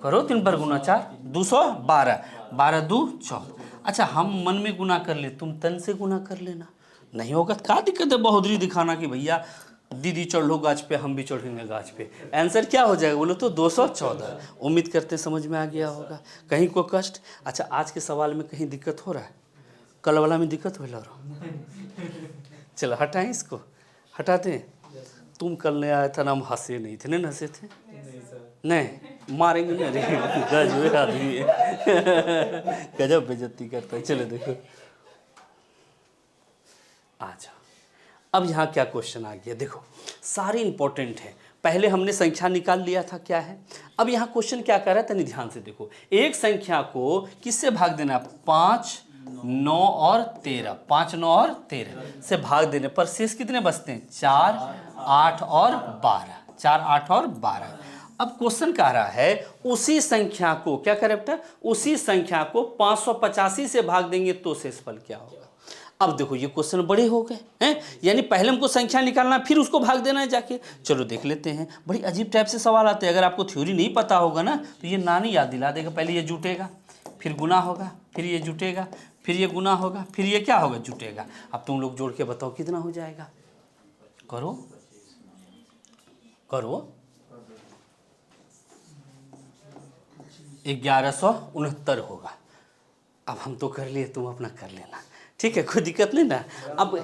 करो 3 पर गुना 4, 212, 12 2 14। अच्छा, हम मन में गुना कर ले, तुम तन से गुना कर लेना। नहीं होगा तो क्या दिक्कत है बहादुरी दिखाना कि भैया दीदी चढ़ लो गाछ पे, हम भी चढ़ेंगे गाछ पे। आंसर क्या हो जाएगा बोलो तो? 214। उम्मीद करते समझ में आ गया होगा। कहीं कोई कष्ट? अच्छा, आज के सवाल में कहीं दिक्कत हो रहा है? कल वाला में दिक्कत हो रहा? चलो हटाएं इसको, हटाते हैं। तुम कल नहीं आया था ना, हम हंसे नहीं थे, नहीं हंसे थे? नहीं, मारेंगे ना रे, गजब आदमी है। गजब बेइज्जती करता है। चलो देखो, आ जाओ। अब यहाँ क्या क्वेश्चन आ गया देखो, सारे इंपॉर्टेंट है। पहले हमने संख्या निकाल लिया था क्या है। अब यहाँ क्वेश्चन क्या कर रहा है, तनी ध्यान से देखो। एक संख्या को किससे भाग देना है? 5 9 और 13, 5 9 और 13 से भाग देने पर शेष कितने बचते हैं? 4 8 और 12, 4 8 और 12। अब क्वेश्चन कह रहा है उसी संख्या को क्या करें बेटा? उसी संख्या को 585 से भाग देंगे तो शेषफल क्या होगा? अब देखो ये क्वेश्चन बड़े हो गए हैं, यानी पहले हमको संख्या निकालना फिर उसको भाग देना है जाके। चलो देख लेते हैं। बड़ी अजीब टाइप से सवाल आते हैं। अगर आपको थ्योरी नहीं पता होगा ना तो ये नानी याद दिला देगा। पहले ये जुटेगा, फिर गुना होगा, फिर ये जुटेगा, फिर ये गुना होगा, फिर ये क्या होगा? जुटेगा। अब तुम लोग जोड़ के बताओ कितना हो जाएगा? करो करो, 1169 होगा। अब हम तो कर लिए, तुम अपना कर लेना, ठीक है, कोई दिक्कत नहीं ना। अब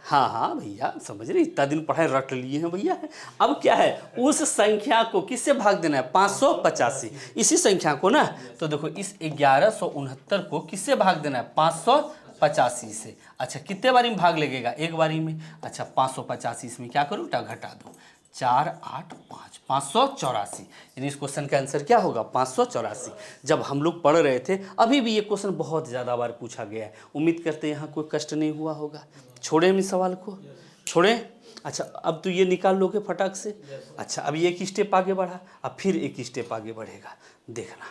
हाँ हाँ भैया समझ रहे, इतना दिन पढ़ाई रट लिए हैं भैया। अब क्या है, उस संख्या को किससे भाग देना है? 585, इसी संख्या को ना। तो देखो इस 1169 को किससे भाग देना है? 585 से। अच्छा, कितने बारी में भाग लगेगा? एक बारी में। अच्छा, 585 इसमें क्या करूँ बेटा? घटा दो, 4 8 5, 584। यानी इस क्वेश्चन का आंसर क्या होगा? 584। जब हम लोग पढ़ रहे थे, अभी भी ये क्वेश्चन बहुत ज़्यादा बार पूछा गया है। उम्मीद करते हैं यहाँ कोई कष्ट नहीं हुआ होगा। छोड़े हम इस सवाल को, छोड़े। अच्छा, अब तो ये निकाल लोगे फटाक से। अच्छा, अब ये एक स्टेप आगे बढ़ा, अब फिर एक स्टेप आगे बढ़ेगा, देखना।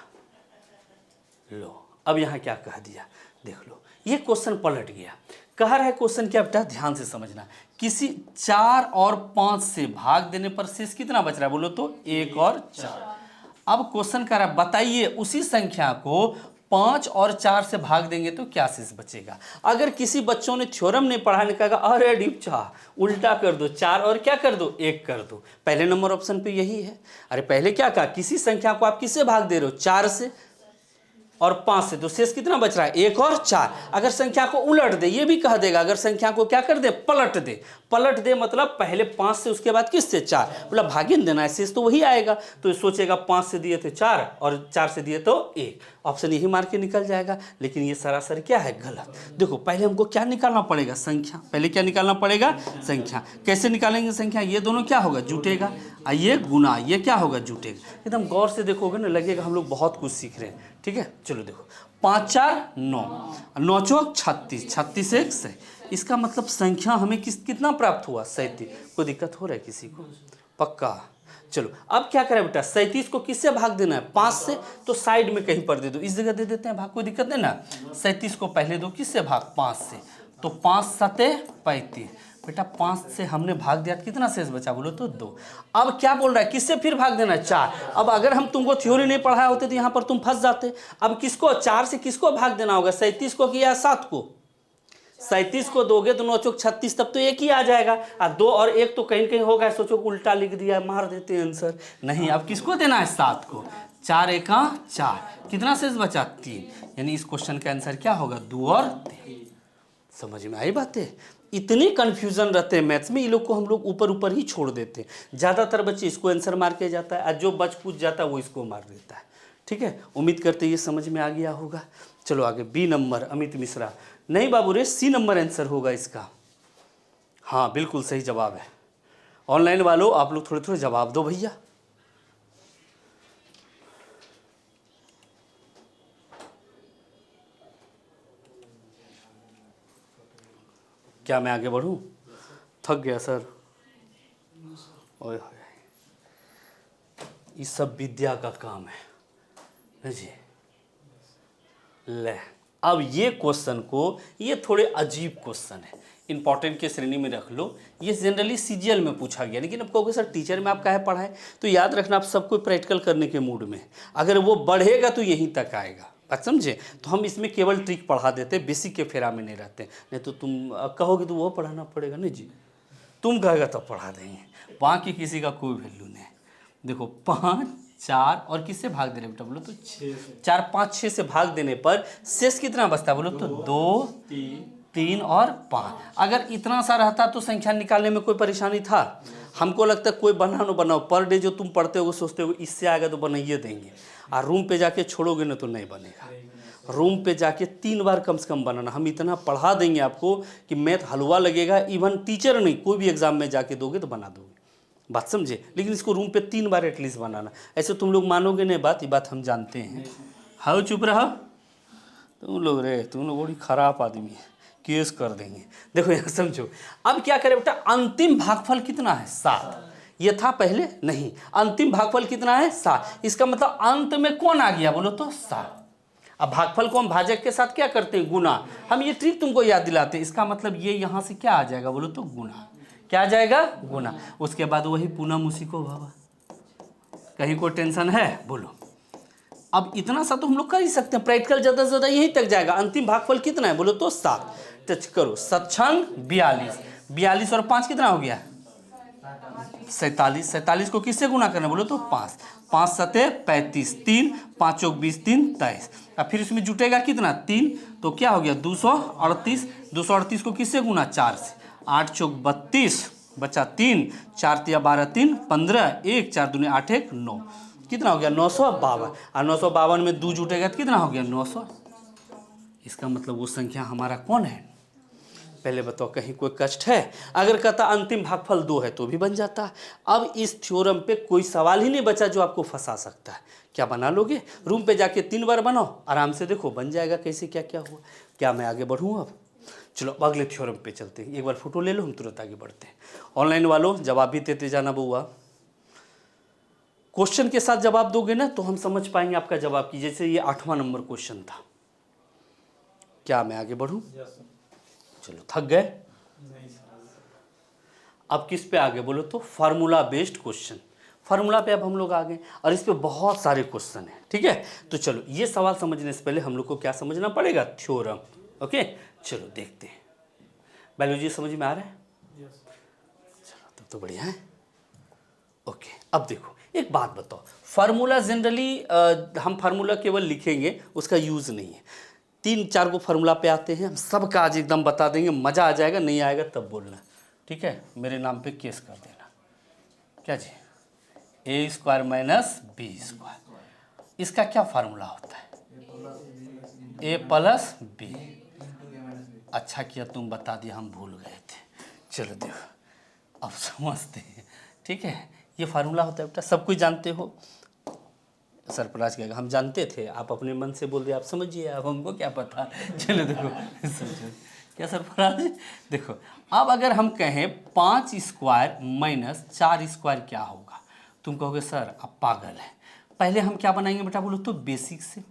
लो, अब यहाँ क्या कह दिया देख लो, ये क्वेश्चन पलट गया। कह रहा है क्वेश्चन क्या बेटा? ध्यान से समझना। किसी 4 और 5 से भाग देने पर शेष कितना बच रहा है बोलो तो? 1 और 4। अब क्वेश्चन कह रहा है बताइए उसी संख्या को 5 और 4 से भाग देंगे तो क्या शेष बचेगा? अगर किसी बच्चों ने थ्योरम नहीं पढ़ा, ने कहा अरे डिप्चा उल्टा कर दो, 4 और क्या कर दो? 1 कर दो। पहले नंबर ऑप्शन पे यही है। अरे पहले क्या कहा? किसी संख्या को आप किससे भाग दे रहे हो? 4 से और 5 से, तो शेष कितना बच रहा है? 1 और 4। अगर संख्या को उलट दे, ये भी कह देगा, अगर संख्या को क्या कर दे? पलट दे। पलट दे मतलब पहले 5 से, उसके बाद किससे? 4, मतलब भागिन देना है, शेष तो वही आएगा। तो सोचेगा 5 से दिए थे 4 और 4 से दिए तो 1, ऑप्शन यही मार के निकल जाएगा। लेकिन ये सरासर क्या है? गलत। देखो पहले हमको क्या निकालना पड़ेगा? संख्या। पहले क्या निकालना पड़ेगा? संख्या। कैसे निकालेंगे संख्या? ये दोनों क्या होगा? जुटेगा। ये गुना, ये क्या होगा? जुटेगा। एकदम गौर से देखोगे ना, लगेगा हम लोग बहुत कुछ सीख रहे हैं, ठीक है। चलो देखो, 5 4 9, 9 चौक 36, 36 1 100। इसका मतलब संख्या हमें कितना प्राप्त हुआ? 37। कोई दिक्कत हो रहा है किसी को? पक्का। चलो अब क्या करें बेटा? 37 को किससे भाग देना है? 5 से। तो साइड में कहीं पर दे दो, इस जगह दे देते हैं भाग, कोई दिक्कत नहीं ना। 37 को पहले दो किससे भाग? 5 से। तो 5 7 35, बेटा 5 से हमने भाग दिया, कितना शेष बचा बोलो तो 2। अब क्या बोल रहा है, किससे फिर भाग देना, 4। अब अगर हम तुमको थ्योरी नहीं पढ़ाए होते तो यहाँ पर तुम फंस जाते। अब किसको 4 से किसको भाग देना होगा, 37 को कि या 7 को, 37 को दोगे तो 9 चौक 36, तब तो एक ही आ जाएगा। 2 और 1 तो कहीं कहीं होगा, सोचो उल्टा लिख दिया, मार देते हैं आंसर। नहीं, अब किसको देना है, 7 को। 4 एका 4, कितना शेष बचा 3, यानी इस क्वेश्चन का आंसर क्या होगा, 2 और 3। समझ में आई बातें। इतनी कंफ्यूजन रहते हैं मैथ्स में, ये लोग को हम लोग ऊपर ऊपर ही छोड़ देते हैं। ज़्यादातर बच्चे इसको आंसर मार के जाता है, और जो बच पूछ जाता है वो इसको मार देता है। ठीक है, उम्मीद करते ये समझ में आ गया होगा। चलो आगे, बी नंबर अमित मिश्रा। नहीं बाबू रे, सी नंबर आंसर होगा इसका। हाँ बिल्कुल सही जवाब है। ऑनलाइन वालों आप लोग थोड़े थोड़े जवाब दो भैया। क्या मैं आगे बढ़ूं, थक गया सर। ओए होए, ये सब विद्या का काम है जी। ले, अब ये क्वेश्चन को, ये थोड़े अजीब क्वेश्चन है, इंपॉर्टेंट के श्रेणी में रख लो। ये जनरली सीजीएल में पूछा गया, लेकिन अब कहोगे सर टीचर में आप काहे पढ़ाएं, तो याद रखना आप सबको प्रैक्टिकल करने के मूड में। अगर वो बढ़ेगा तो यहीं तक आएगा, बात समझे। तो हम इसमें केवल ट्रिक पढ़ा देते, बेसिक के फेरा में नहीं रहते। नहीं तो तुम कहोगे तो वो पढ़ाना पड़ेगा, नहीं जी, तुम कहेगा तो पढ़ा देंगे, बाकी किसी का कोई वैल्यू नहीं। देखो 5, 4 और किससे भाग दे रहे बेटा बोलो तो 4, 5, 6 से भाग देने पर शेष कितना बचता बोलो तो 2, 3 और 5। अगर इतना सा रहता तो संख्या निकालने में कोई परेशानी था। हमको लगता है कोई बनाओ बनाओ, पर डे जो तुम पढ़ते हो सोचते हो इससे आएगा तो बनाइए देंगे, और रूम पे जाके छोड़ोगे ना तो नहीं बनेगा। रूम पे जाके 3 बार कम से कम बनाना। हम इतना पढ़ा देंगे आपको कि मैथ हलवा लगेगा, इवन टीचर नहीं, कोई भी एग्जाम में जाके दोगे तो बना दोगे, बात समझे। लेकिन इसको रूम पे 3 बार एटलीस्ट बनाना। ऐसे तुम लोग मानोगे नहीं बात, ये बात हम जानते हैं। हाँ चुप रहो तुम लोग रे, तुम लोग बड़ी खराब आदमी है, केस कर देंगे। देखो यहाँ समझो, अब क्या करें बेटा, अंतिम भागफल कितना है 7। ये था पहले नहीं, अंतिम भागफल कितना है 7। इसका मतलब अंत में कौन आ गया बोलो तो 7। अब भागफल को हम भाजक के साथ क्या करते हैं, गुना। हम ये ट्रिक तुमको याद दिलाते हैं। इसका मतलब ये यहाँ से क्या आ जाएगा बोलो तो गुना। क्या आ जाएगा, गुना। उसके बाद वही पूनम उसी को भावा। कहीं कोई टेंशन है बोलो। अब इतना सा तो हम लोग कर ही सकते हैं, प्रैक्टिकल ज़्यादा से ज़्यादा यहीं तक जाएगा। अंतिम भागफल कितना है बोलो तो 7। टच करो, 7 42, 42 और 5 कितना हो गया 47। 47 को किससे गुना करना बोलो तो 5, 5 7 35, 3 5 चौक 20, 3 23। अब फिर इसमें जुटेगा कितना 3, तो क्या हो गया 238। 238 को किससे गुना 4 से, 8 चौक 32 बचा 3, 4 तिया 12 3 15, 1 4 दूनी 8 1 9, कितना हो गया 952। और 952 में 2 जुटेगा तो कितना हो गया 900। इसका मतलब वो संख्या हमारा कौन है, पहले बताओ कहीं कोई कष्ट है। अगर कहता अंतिम भागफल 2 है तो भी बन जाता। अब इस थ्योरम पे कोई सवाल ही नहीं बचा जो आपको फंसा सकता है। क्या बना लोगे, रूम पे जाके 3 बार बनाओ, आराम से देखो बन जाएगा कैसे क्या क्या हुआ। क्या मैं आगे बढ़ूँ अब, चलो अब अगले थ्योरम पे चलते हैं। एक बार फोटो ले लो, हम तुरंत आगे बढ़ते हैं। ऑनलाइन वालों जवाब भी देते जाना बउआ, क्वेश्चन के साथ जवाब दोगे ना तो हम समझ पाएंगे आपका जवाब की। जैसे ये 8वां नंबर क्वेश्चन था। क्या मैं आगे बढ़ूं, चलो थक गए। अब किस पे आगे बोलो तो फार्मूला बेस्ड क्वेश्चन। फार्मूला पे अब हम लोग आ गए और इस पे बहुत सारे क्वेश्चन हैं, ठीक है। तो चलो ये सवाल समझने से पहले हम लोग को क्या समझना पड़ेगा, थ्योरम। ओके चलो देखते हैं। बायोलॉजी समझ में आ रहा है, चलो तब तो बढ़िया है। ओके अब देखो एक बात बताओ, फार्मूला जनरली हम फार्मूला केवल लिखेंगे, उसका यूज़ नहीं है। 3-4 को फार्मूला पे आते हैं, हम सबका आज एकदम बता देंगे, मज़ा आ जाएगा। नहीं आएगा तब बोलना, ठीक है। मेरे नाम पे केस कर देना। क्या जी, a² - b², इसका क्या फार्मूला होता है, a + b। अच्छा किया तुम बता दिया, हम भूल गए थे। चलो देखो अब समझते हैं, ठीक है। ये फार्मूला होता है बेटा, सब कुछ जानते हो। सरफराज कहेगा हम जानते थे, आप अपने मन से बोल दिए, आप समझिए, अब हमको क्या पता। चलो देखो क्या सरफराज, देखो अब अगर हम कहें 5² - 4² क्या होगा, तुम कहोगे सर आप पागल है। पहले हम क्या बनाएंगे बेटा बोलो तो बेसिक से,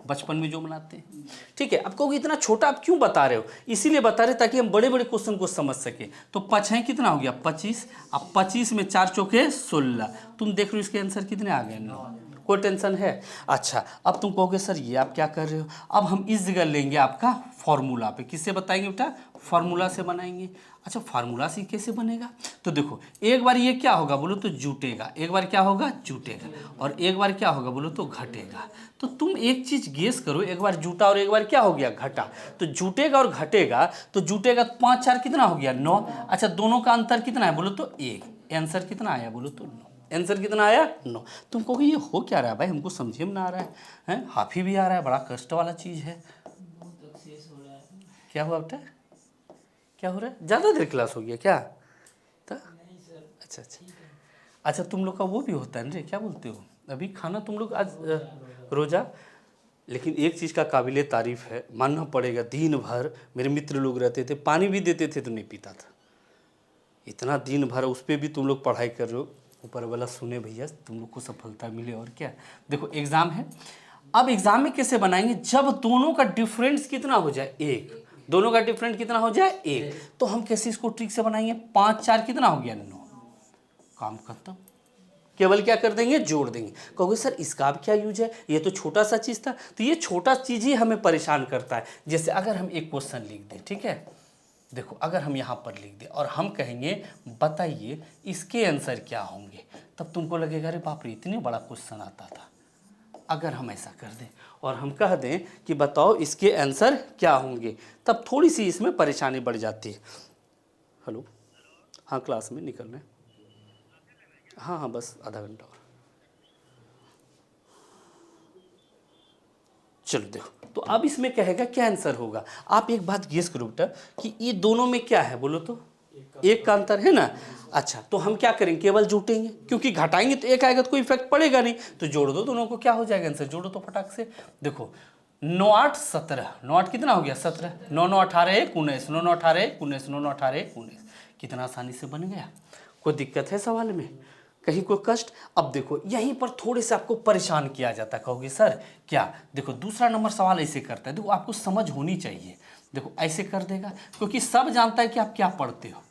बचपन में जो बनाते हैं। ठीक है, अब कहोगे इतना छोटा आप क्यों बता रहे हो? इसीलिए बता रहे ताकि हम बड़े बड़े क्वेश्चन को समझ सके। तो 5 है कितना हो गया 25। अब 25 में 4 चौके 16। तुम देख रहे हो इसके आंसर कितने आ गए 9। कोई टेंशन है? अच्छा, अब तुम कहोगे सर ये आप क्या कर रहे हो? अब हम इस जगह लेंगे आपका फॉर्मूला पे। किससे बताएंगे बेटा? फार्मूला से बनाएंगे। अच्छा, फार्मूला से कैसे बनेगा? तो देखो, एक बार ये क्या होगा बोलो तो जुटेगा, एक बार क्या होगा जुटेगा, और एक बार क्या होगा बोलो तो घटेगा। तो तुम एक चीज गेस करो, एक बार जुटा और एक बार क्या हो गया घटा। तो जुटेगा और घटेगा, तो जुटेगा तो 5 4 कितना हो गया 9। अच्छा, दोनों का अंतर कितना है बोलो तो 1। आंसर कितना आया बोलो तो 9। आंसर कितना आया 9। तुम कहोगे ये हो क्या रहा है भाई, हमको समझे में ना आ रहा है, हाफी भी आ रहा है, बड़ा कष्ट वाला चीज़ है। क्या हुआ बेटा? क्या हो रहा है? ज़्यादा देर क्लास हो गया क्या? तो अच्छा अच्छा अच्छा, तुम लोग का वो भी होता है ना, क्या बोलते हो अभी खाना तुम लोग आज रोज़ा? लेकिन एक चीज़ का काबिले तारीफ़ है, मानना पड़ेगा, दिन भर मेरे मित्र लोग रहते थे, पानी भी देते थे तो नहीं पीता था। इतना दिन भर उस पर भी तुम लोग पढ़ाई कर रहे हो। ऊपर वाला सुने भैया, तुम लोग को सफलता मिले और क्या। देखो एग्ज़ाम है, अब एग्ज़ाम में कैसे बनाएंगे? जब दोनों का डिफरेंस कितना हो जाए 1, दोनों का डिफरेंस कितना हो जाए 1, तो हम कैसे इसको ट्रिक से बनाएंगे? 5 4 कितना हो गया 9। काम खत्म। केवल क्या कर देंगे? जोड़ देंगे। कहोगे सर इसका अब क्या यूज है, ये तो छोटा सा चीज़ था। तो ये छोटा चीज़ ही हमें परेशान करता है। जैसे अगर हम एक क्वेश्चन लिख दें, ठीक है, देखो अगर हम यहाँ पर लिख दें और हम कहेंगे बताइए इसके आंसर क्या होंगे, तब तुमको लगेगा अरे बाप रे इतने बड़ा क्वेश्चन आता था। अगर हम ऐसा कर दें और हम कह दें कि बताओ इसके आंसर क्या होंगे, तब थोड़ी सी इसमें परेशानी बढ़ जाती है। हेलो, हाँ क्लास में निकलना है। हाँ हाँ, बस आधा घंटा और। चलो देखो, तो अब इसमें कहेगा क्या आंसर होगा। आप एक बात गेस करो बेटा कि ये दोनों में क्या है बोलो तो? एक का अंतर है ना। अच्छा, तो हम क्या करेंगे? केवल जोड़ेंगे, क्योंकि घटाएंगे तो एक आएगा तो कोई इफेक्ट पड़ेगा नहीं। तो जोड़ दो दोनों को, क्या हो जाएगा आंसर? जोड़ो तो फटाक से। देखो 9 8 17, 9 8 कितना हो गया 17, 9 9 18 1 19, 9 9 18 1 19, 9 9 18 1 19। कितना आसानी से बन गया। कोई दिक्कत है सवाल में? कहीं कोई कष्ट? अब देखो यहीं पर थोड़े से आपको परेशान किया जाता है। कहोगे सर क्या? देखो दूसरा नंबर सवाल ऐसे करता है, देखो आपको समझ होनी चाहिए। देखो ऐसे कर देगा, क्योंकि सब जानता है कि आप क्या पढ़ते हो।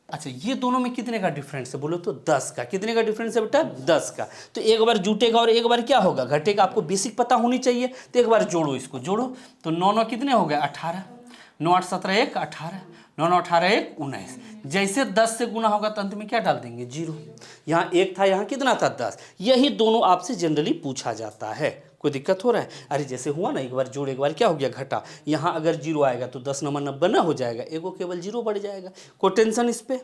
अच्छा, ये दोनों में कितने का डिफरेंस है बोलो तो 10 का। कितने का डिफरेंस है बेटा? 10 का। तो एक बार जुटेगा और एक बार क्या होगा घटेगा। आपको बेसिक पता होनी चाहिए। तो एक बार जोड़ो, इसको जोड़ो तो 9 9 कितने हो गए 18, 9 8 17 1 18, 9 9 18 1 19। जैसे 10 से गुना होगा तो अंत में क्या डाल देंगे? 0। यहाँ 1 था, यहाँ कितना था 10। यही दोनों आपसे जनरली पूछा जाता है। कोई दिक्कत हो रहा है? अरे जैसे हुआ ना, एक बार जोड़ एक बार क्या हो गया घटा। यहाँ अगर 0 आएगा तो 10 नंबर 90 ना हो जाएगा, एगो केवल 0 बढ़ जाएगा। कोई टेंशन इस पर?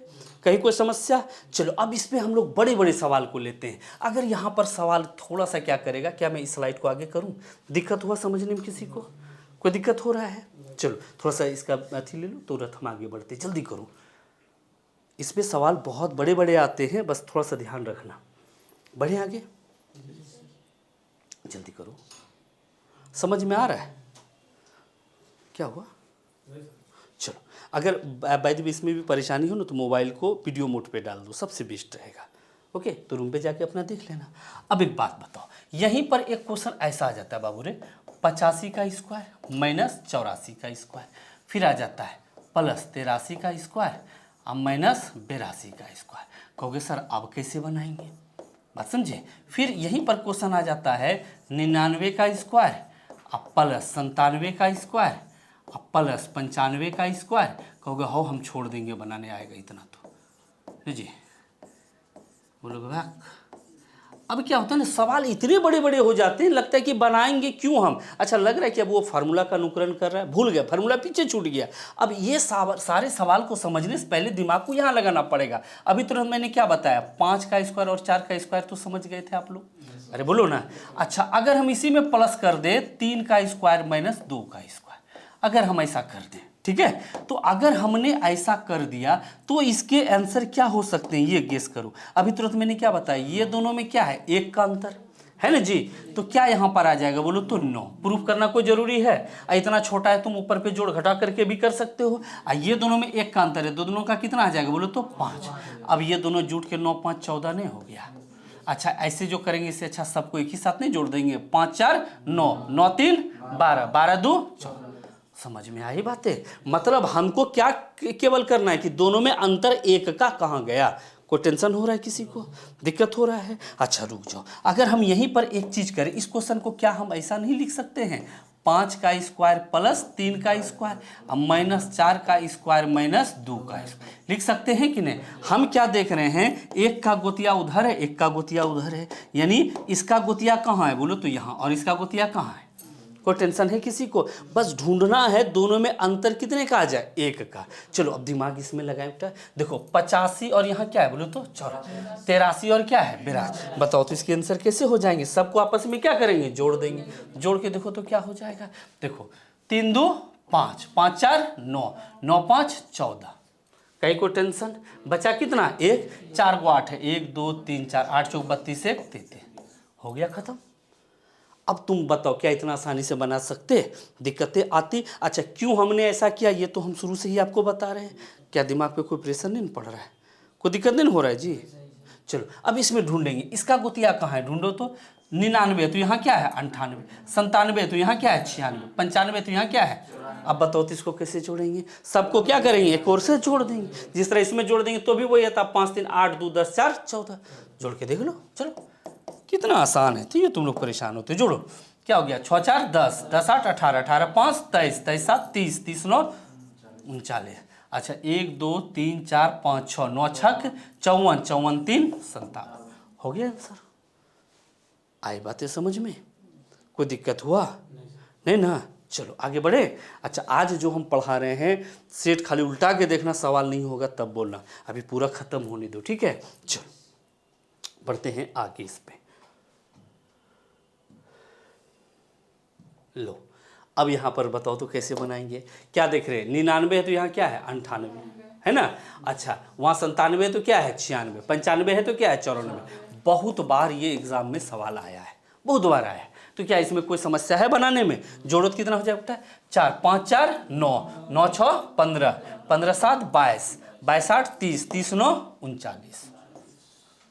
कहीं कोई समस्या? चलो अब इस पर हम लोग बड़े बड़े सवाल को लेते हैं। अगर यहाँ पर सवाल थोड़ा सा क्या करेगा, क्या मैं इस स्लाइड को आगे करूँ? दिक्कत हुआ समझने में किसी को? कोई दिक्कत हो रहा है? चलो थोड़ा सा इसका अथी ले लो, तुरंत हम आगे बढ़ते, जल्दी करो। इसमें सवाल बहुत बड़े बड़े आते हैं, बस थोड़ा सा ध्यान रखना। बढ़े आगे, जल्दी करो। समझ में आ रहा है? क्या हुआ? चलो, अगर बाय द वे इसमें भी परेशानी हो ना तो मोबाइल को वीडियो मोड पे डाल दो, सबसे बेस्ट रहेगा। ओके, तो रूम पे जाके अपना देख लेना। अब एक बात बताओ, यहीं पर एक क्वेश्चन ऐसा आ जाता है बाबू रे, 85 का स्क्वायर माइनस 84 का स्क्वायर, फिर आ जाता है प्लस 83 का स्क्वायर अब माइनस 82 का स्क्वायर। कहोगे सर अब कैसे बनाएंगे? बात समझे? फिर यहीं पर क्वेश्चन आ जाता है 99 का स्क्वायर अब प्लस 97 का स्क्वायर अब प्लस 95 का स्क्वायर। कहोगे हो हम छोड़ देंगे, बनाने आएगा इतना तो जी। बोलोगे वाह। अब क्या होता है ना, सवाल इतने बड़े बड़े हो जाते हैं, लगता है कि बनाएंगे क्यों हम। अच्छा, लग रहा है कि अब वो फार्मूला का अनुकरण कर रहा है, भूल गया, फार्मूला पीछे छूट गया। अब ये सारे सवाल को समझने से पहले दिमाग को यहाँ लगाना पड़ेगा। अभी तुरंत मैंने क्या बताया, 5 का स्क्वायर और 4 का स्क्वायर तो समझ गए थे आप लोग? अरे बोलो ना। अच्छा, अगर हम इसी में प्लस कर दे 3 का स्क्वायर माइनस 2 का स्क्वायर, अगर हम ऐसा कर दें, ठीक है, तो अगर हमने ऐसा कर दिया तो इसके आंसर क्या हो सकते हैं ये गेस करो। अभी तुरंत मैंने क्या बताया, ये दोनों में क्या है? 1 का अंतर है ना जी। तो क्या यहाँ पर आ जाएगा बोलो तो 9। प्रूफ करना कोई जरूरी है? इतना छोटा है, तुम ऊपर पे जोड़ घटा करके भी कर सकते हो। ये दोनों में 1 का अंतर है, दोनों का कितना आ जाएगा बोलो तो 5। अब ये दोनों जुट के 9 5 14 नहीं हो गया। अच्छा ऐसे जो करेंगे इससे अच्छा सबको एक ही साथ नहीं जोड़ देंगे, 5 4 9, 9 3 12, 12 2 14। समझ में आई बातें? मतलब हमको क्या केवल करना है कि दोनों में अंतर एक का कहाँ गया। कोई टेंशन हो रहा है, किसी को दिक्कत हो रहा है? अच्छा रुक जाओ, अगर हम यहीं पर एक चीज करें, इस क्वेश्चन को क्या हम ऐसा नहीं लिख सकते हैं, 5 का स्क्वायर प्लस 3 का स्क्वायर अब माइनस 4 का स्क्वायर माइनस 2 का स्क्वायर लिख सकते हैं कि नहीं? हम क्या देख रहे हैं, एक का गोतिया उधर है, एक का गोतिया उधर है, यानी इसका गोतिया कहाँ है बोलो तो यहाँ, और इसका गोतिया कहाँ है। कोई टेंशन है किसी को? बस ढूंढना है दोनों में अंतर कितने का आ जाए, एक का। चलो अब दिमाग इसमें लगाए बेटा। देखो 85 और यहाँ क्या है बोलो तो 84, 83 और क्या है 82। बताओ तो इसके आंसर कैसे हो जाएंगे? सबको आपस में क्या करेंगे, जोड़ देंगे। जोड़ के देखो तो क्या हो जाएगा, देखो 3 2 5, 5 4 9, 9 5 14। कहीं कोई टेंशन? बचा कितना, एक, 4 को 8 है, 1 2 3 4, 8 चौक 32, 1 33, हो गया खत्म। अब तुम बताओ क्या इतना आसानी से बना सकते? दिक्कतें आती? अच्छा क्यों हमने ऐसा किया ये तो हम शुरू से ही आपको बता रहे हैं। क्या दिमाग पे कोई प्रेशर नहीं पड़ रहा है, कोई दिक्कत नहीं हो रहा है जी? चलो अब इसमें ढूंढेंगे, इसका गोतिया कहाँ है ढूंढो तो। 99 तो यहाँ क्या है 98, 97 तो यहाँ क्या है 96, 95 तो यहाँ क्या है। अब बताओ तो इसको कैसे जोड़ेंगे? सबको क्या करेंगे, एक और से जोड़ देंगे। जिस तरह इसमें जोड़ देंगे तो भी वही आता, 5 3 8 2 10 4 14। जोड़ के देख लो, चलो कितना आसान है। तो ये तुम लोग परेशान होते, जोड़ो। क्या हो गया, 6 4 10, 10 8 18, 18 5 23, 23 7 30, 30 9 39। अच्छा 1 2 3 4 5 6, 9 6 54, 54 3 57, हो गया आंसर। आई बातें समझ में? कोई दिक्कत हुआ नहीं ना? चलो आगे बढ़े। अच्छा आज जो हम पढ़ा रहे हैं सेट खाली उल्टा के देखना, सवाल नहीं होगा तब बोलना, अभी पूरा खत्म होने दो, ठीक है? चलो बढ़ते हैं आगे इस पे। लो अब यहाँ पर बताओ तो कैसे बनाएंगे? क्या देख रहे हैं, 99 है तो यहाँ क्या है 98 है ना। अच्छा वहाँ 97 तो क्या है 96, 95 है तो क्या है 94। बहुत बार ये एग्जाम में सवाल आया है, बहुत बार आया है। तो क्या इसमें कोई समस्या है बनाने में? जोड़ो तो कितना हो जाएगा, 4 5 4 9, 9 6 15, 15 7 22, 22 8 30, 30 9 39।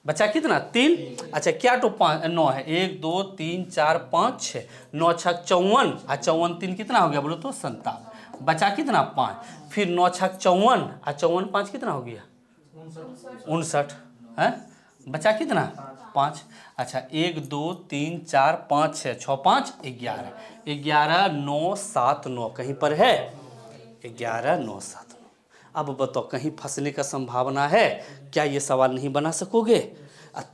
बचा कितना 3। अच्छा क्या तो 5 9 है, 1 2 3 4 5 6, 9 6 54, 54 3 कितना हो गया बोलो तो 57। बचा कितना 5, फिर 9 6 54, 54 5 कितना हो गया 59 है। बचा कितना 5। अच्छा 1 2 3 4 5 6, 6 5 11, 11 9 7 9 कहीं पर है 11 9 7 9। अब बताओ कहीं फंसने का संभावना है क्या? ये सवाल नहीं बना सकोगे?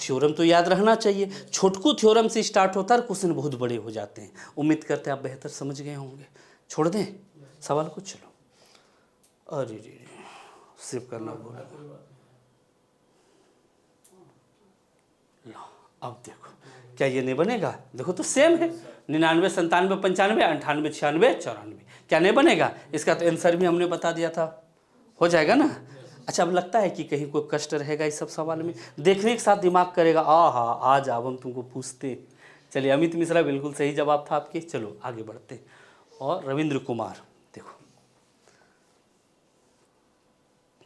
थ्योरम तो याद रहना चाहिए, छोटकू थ्योरम से स्टार्ट होता है, क्वेश्चन बहुत बड़े हो जाते हैं। उम्मीद करते हैं आप बेहतर समझ गए होंगे। छोड़ दें सवाल को? चलो अरे रे सेव करना बोला। लो अब देखो क्या ये नहीं बनेगा? देखो तो सेम है, 99 97 95 98 96 94। क्या नहीं बनेगा? इसका तो आंसर भी हमने बता दिया था, हो जाएगा ना। अच्छा अब लगता है कि कहीं कोई कष्ट रहेगा इस सब सवाल में? देखने के साथ दिमाग करेगा हाँ आज अब हम तुमको पूछते। चलिए अमित मिश्रा बिल्कुल सही जवाब था आपके। चलो आगे बढ़ते। और रविंद्र कुमार देखो,